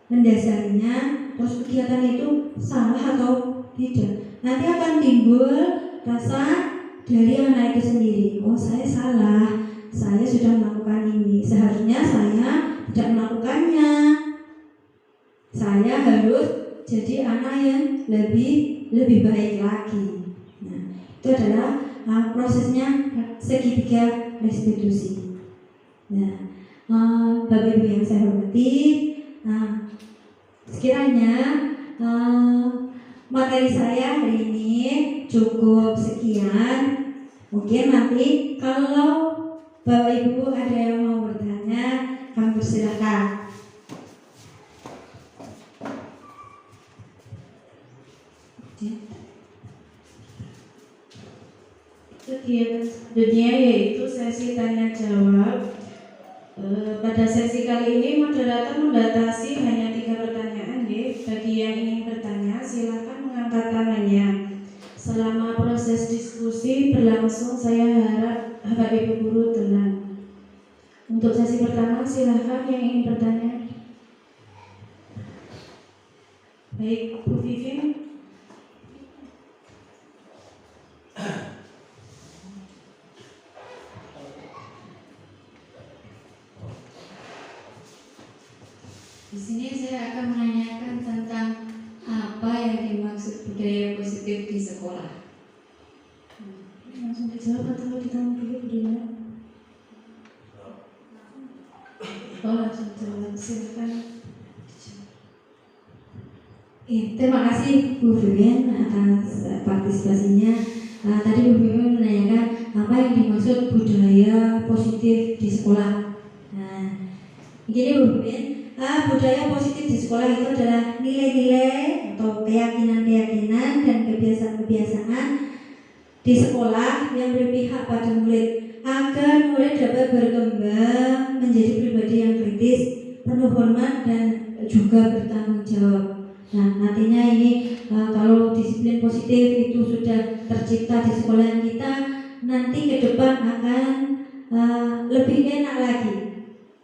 mendasarinya? Terus kegiatan itu salah atau tidak? Nanti akan timbul rasa dari anak itu sendiri. Oh, saya salah. Saya sudah melakukan ini. Seharusnya saya tidak melakukannya. Saya harus jadi anak yang lebih baik lagi. Nah, itu adalah prosesnya segitiga restitusi. Nah, Bapak Ibu yang saya hormati, sekiranya materi saya hari ini cukup sekian. Mungkin nanti kalau Bapak Ibu ada yang mau bertanya, kami persilakan. Kegiatan selanjutnya yaitu sesi tanya jawab. Pada sesi kali ini moderator membatasi hanya 3 pertanyaan. Bagi yang ingin bertanya silakan mengangkat tangannya. Selama proses diskusi berlangsung, saya harap Bapak Ibu guru tenang. Untuk sesi pertama silakan yang ingin bertanya. Baik, Bu Vivin. Di sini saya akan menanyakan tentang apa yang dimaksud budaya positif di sekolah. Langsung dijawab atau ditanya dulu budaya? Oh, langsung jawab. Silakan. Terima kasih Bu Vivian atas partisipasinya. Tadi Bu Vivian menanyakan apa yang dimaksud budaya positif di sekolah. Nah, begini Bu Vivian, budaya positif di sekolah itu adalah nilai-nilai atau keyakinan-keyakinan dan kebiasaan-kebiasaan di sekolah yang berpihak pada murid agar murid dapat berkembang menjadi pribadi yang kritis, penuh hormat dan juga bertanggung jawab. Nah, nantinya ini kalau disiplin positif itu sudah tercipta di sekolah kita, nanti ke depan akan lebih enak lagi.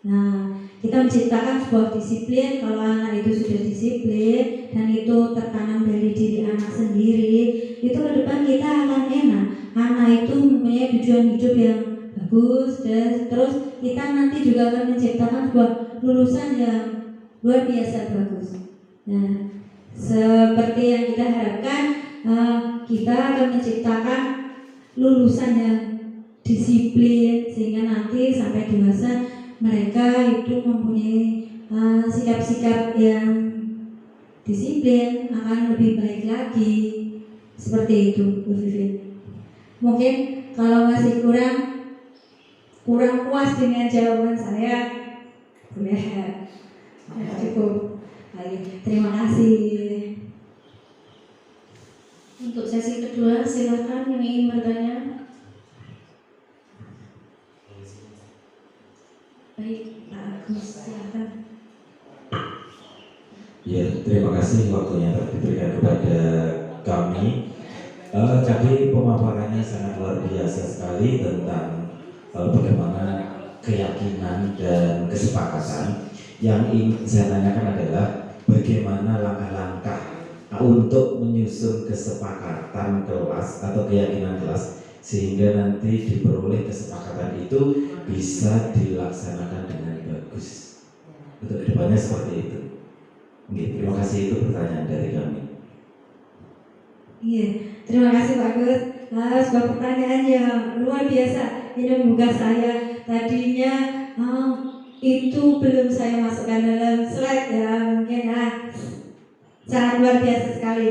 Nah, kita menciptakan sebuah disiplin. Kalau anak itu sudah disiplin dan itu tertanam dari diri anak sendiri, itu ke depan kita akan enak. Anak itu mempunyai tujuan hidup yang bagus, dan terus kita nanti juga akan menciptakan sebuah lulusan yang luar biasa bagus. Nah, seperti yang kita harapkan, kita akan menciptakan lulusan yang disiplin sehingga nanti sampai dewasa mereka itu mempunyai sikap-sikap yang disiplin, akan lebih baik lagi. Seperti itu, Bu Vivin. Mungkin kalau masih kurang puas dengan jawaban saya, boleh cukup. Baik, terima kasih. Untuk sesi kedua, silakan yang ingin bertanya. Baik, Pak Agus, silakan. Ya, terima kasih waktunya telah diberikan kepada kami. Jadi pemaparannya sangat luar biasa sekali tentang bagaimana keyakinan dan kesepakatan. Yang ingin saya tanyakan adalah bagaimana langkah-langkah untuk menyusun kesepakatan kelas atau keyakinan kelas sehingga nanti diperoleh kesepakatan itu bisa dilaksanakan dengan bagus. Untuk kedepannya seperti itu. Oke, terima kasih, itu pertanyaan dari kami. Iya, terima kasih Pak Agus. Sebuah pertanyaan yang luar biasa. Ini menggugah saya. Tadinya itu belum saya masukkan dalam slide ya, mungkin sangat luar biasa sekali.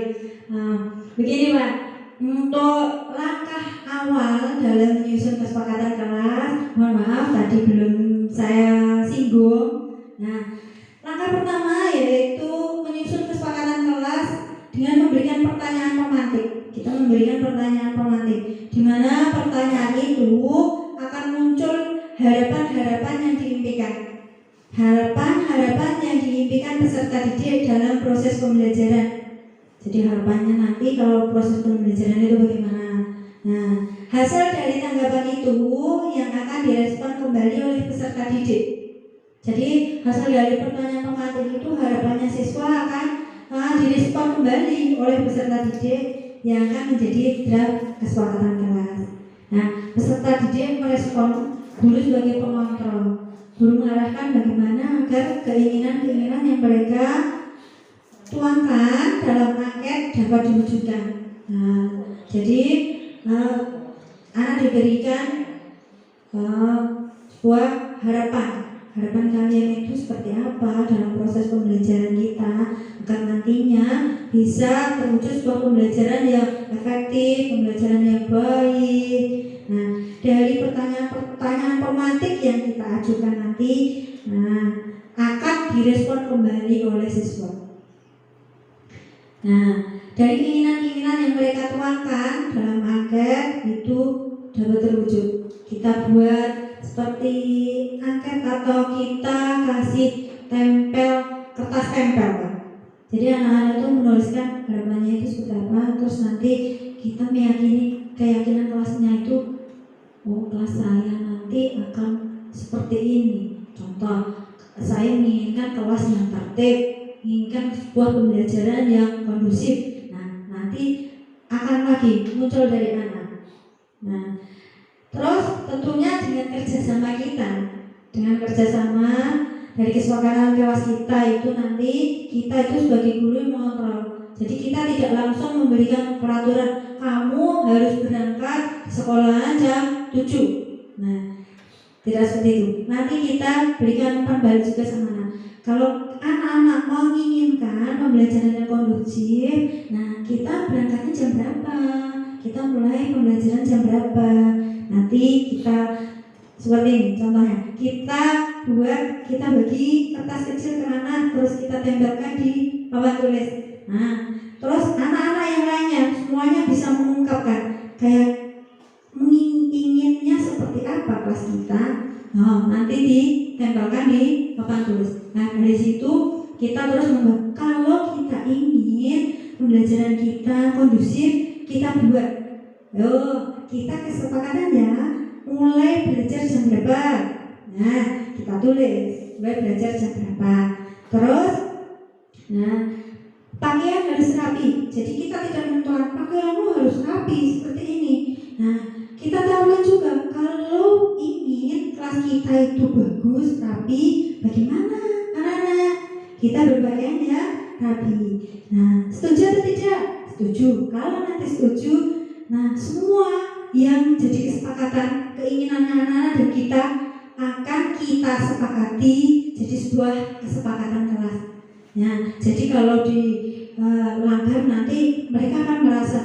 Begini Pak, untuk langkah awal dalam menyusun kesepakatan kelas, mohon maaf tadi belum saya singgung. Nah, langkah pertama yaitu menyusun kesepakatan kelas dengan memberikan pertanyaan pemantik. Kita memberikan pertanyaan pemantik, di mana pertanyaan itu akan muncul harapan-harapan yang diimpikan. Harapan-harapan yang diimpikan peserta didik dalam proses pembelajaran. Jadi harapannya nanti kalau proses pembelajaran itu bagaimana. Nah, hasil dari tanggapan itu yang akan direspon kembali oleh peserta didik. Jadi hasil dari pertanyaan pemantik itu harapannya siswa akan direspon kembali oleh peserta didik yang akan menjadi draft kesepakatan kelas. Nah, peserta didik merespon guru sebagai pengontrol. Guru mengarahkan bagaimana agar keinginan-keinginan yang mereka tuangkan dalam angket dapat diwujudkan. Nah, jadi anak diberikan sebuah harapan. Harapan kalian itu seperti apa dalam proses pembelajaran kita agar nantinya bisa terwujud sebuah pembelajaran yang efektif, pembelajaran yang baik. Nah, dari pertanyaan-pertanyaan pemantik yang kita ajukan nanti, akan direspon kembali oleh siswa. Nah, dari keinginan-keinginan yang mereka tuangkan dalam angket itu dapat terwujud. Kita buat seperti angket atau kita kasih kertas tempel, Pak. Jadi anak-anak itu menuliskan harapannya itu seperti apa, terus nanti kita meyakini keyakinan kelasnya itu, kelas saya nanti akan seperti ini. Contoh, saya menginginkan kelas yang tertib, menginginkan sebuah pembelajaran yang kondusif. Nah, nanti akan lagi muncul dari anak. Nah, terus tentunya dengan kerjasama kita, dengan kerjasama dari kesepakatan kelas kita itu nanti kita itu sebagai guru mengontrol. Jadi kita tidak langsung memberikan peraturan kamu harus berangkat sekolahan jam 7. Nah, tidak seperti itu. Nanti kita berikan umpan balik juga sama anak. Kalau anak-anak menginginkan pembelajaran yang kondusif, nah kita berangkatnya jam berapa? Kita mulai pembelajaran jam berapa? Nanti kita seperti ini contohnya, kita bagi kertas kecil ke anak, terus kita tempelkan di papan tulis. Nah, terus anak-anak yang lainnya semuanya bisa mengungkapkan kayak inginnya seperti apa kelas kita. Nanti ditempelkan di papan tulis. Nah, dari situ kita terus membuat. Kalau kita ingin pembelajaran kita kondusif, kita buat. Kita kesepakatan ya, mulai belajar jam berapa. Nah, kita tulis mulai belajar jam berapa. Terus, pakaian harus rapi. Jadi kita tidak menentukan pakaianmu harus rapi seperti ini. Nah, kita tahulah juga kalau ingin kelas kita itu bagus, rapi, bagaimana anak-anak? Kita berpakaian ya rapi. Nah, setuju atau tidak? Setuju. Kalau nanti setuju, nah semua yang jadi kesepakatan keinginannya anak-anak dan kita akan kita sepakati jadi sebuah kesepakatan kelas. Nah, jadi kalau dilanggar nanti mereka akan merasa,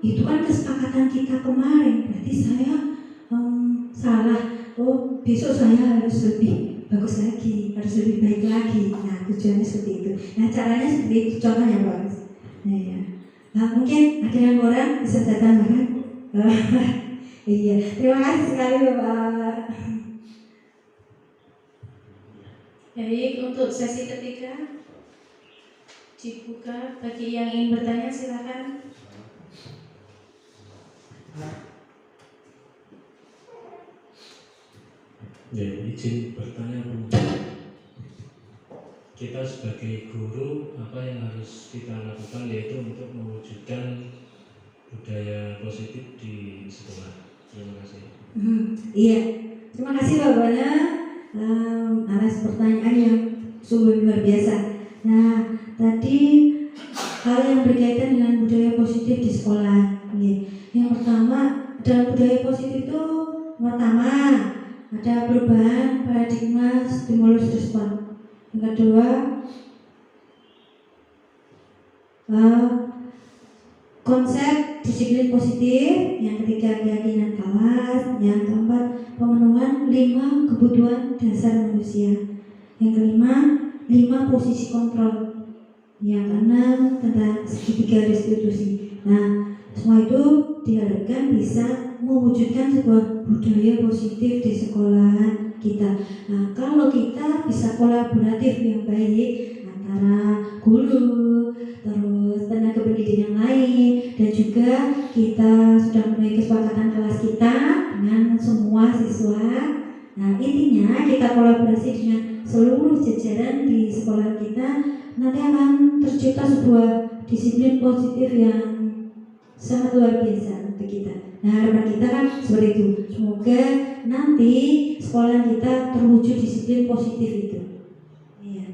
itu kan kesepakatan kita kemarin, berarti saya salah. Besok saya harus lebih bagus lagi, harus lebih baik lagi. Nah, tujuannya seperti itu. Nah, caranya seperti itu, contohnya Pak. Nah, ya. Nah, mungkin ada yang kurang bisa saya tambahkan. Iya, terima kasih sekali Bapak. Baik, untuk sesi ketiga dibuka. Bagi yang ingin bertanya silakan. Ya, izin bertanya Bu. Kita sebagai guru, apa yang harus kita lakukan yaitu untuk mewujudkan budaya positif di sekolah. Terima kasih. Iya, terima kasih Bapak. Atas pertanyaan yang sungguh luar biasa. Nah, tadi hal yang berkaitan dengan budaya positif di sekolah. Yang pertama, dalam budaya positif itu pertama ada perubahan paradigma stimulus respon. Yang kedua, konsep disiplin positif. Yang ketiga, keyakinan kelas. Yang keempat, pemenuhan 5 kebutuhan dasar manusia. Yang kelima, 5 posisi kontrol. Yang keenam, tentang segitiga restitusi. Nah, semua itu diharapkan bisa mewujudkan sebuah budaya positif di sekolahan kita. Nah, kalau kita bisa kolaboratif yang baik antara guru, terus tenaga pendidik yang lain, dan juga kita sudah memenuhi kesepakatan kelas kita dengan semua siswa. Nah, intinya kita kolaborasi dengan seluruh jajaran di sekolah kita, nanti akan tercipta sebuah disiplin positif yang sangat luar biasa untuk kita. Nah, harapan kita kan seperti itu. Semoga nanti sekolah kita terwujud disiplin positif itu. Iya.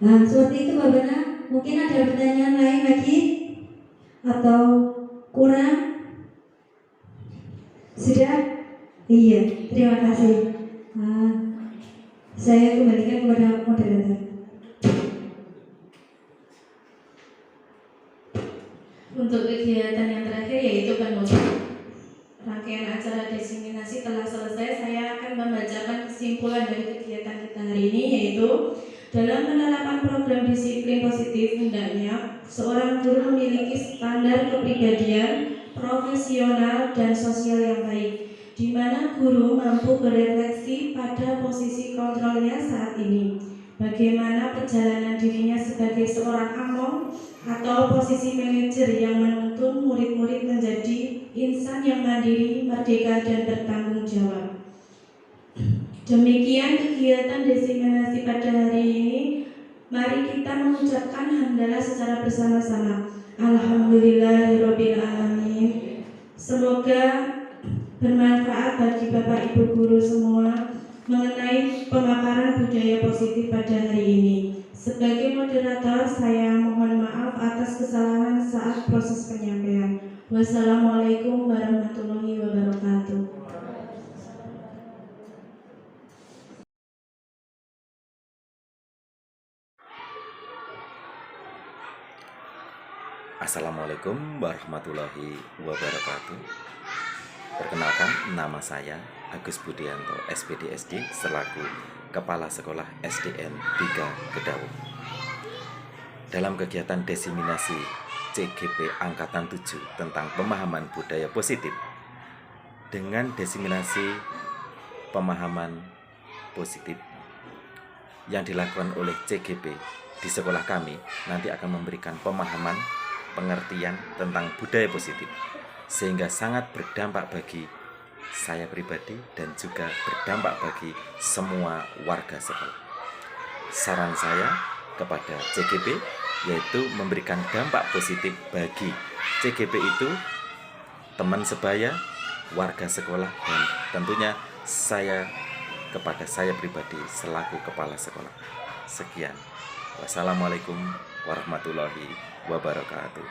Nah, seperti itu Mbak Bana. Mungkin ada pertanyaan lain lagi atau kurang? Sudah? Iya, terima kasih. Saya kembalikan kepada moderator. Untuk kegiatan yang terakhir yaitu penutup. Rangkaian acara diseminasi telah selesai. Saya akan membacakan kesimpulan dari kegiatan kita hari ini, yaitu dalam penerapan program disiplin positif hendaknya seorang guru memiliki standar kepribadian, profesional, dan sosial yang baik, di mana guru mampu berefleksi pada posisi kontrolnya saat ini. Bagaimana perjalanan dirinya sebagai seorang among atau posisi manajer yang menuntun murid-murid menjadi insan yang mandiri, merdeka, dan bertanggung jawab. Demikian kegiatan diseminasi pada hari ini. Mari kita mengucapkan hamdalah secara bersama-sama. Alhamdulillahirabbil alamin. Semoga bermanfaat bagi Bapak Ibu guru semua mengenai pemaparan budaya positif pada hari ini. Sebagai moderator, saya mohon maaf atas kesalahan saat proses penyampaian. Wassalamualaikum warahmatullahi wabarakatuh. Assalamualaikum warahmatullahi wabarakatuh. Perkenalkan, nama saya Agus Budianto, SPDSD, selaku Kepala Sekolah SDN 3 Kedaung. Dalam kegiatan diseminasi CGP Angkatan 7 tentang pemahaman budaya positif, dengan diseminasi pemahaman positif yang dilakukan oleh CGP di sekolah kami, nanti akan memberikan pemahaman pengertian tentang budaya positif, sehingga sangat berdampak bagi saya pribadi dan juga berdampak bagi semua warga sekolah. Saran saya kepada CGP yaitu memberikan dampak positif bagi CGP itu teman sebaya, warga sekolah, dan tentunya saya kepada saya pribadi selaku kepala sekolah. Sekian. Wassalamualaikum warahmatullahi wabarakatuh.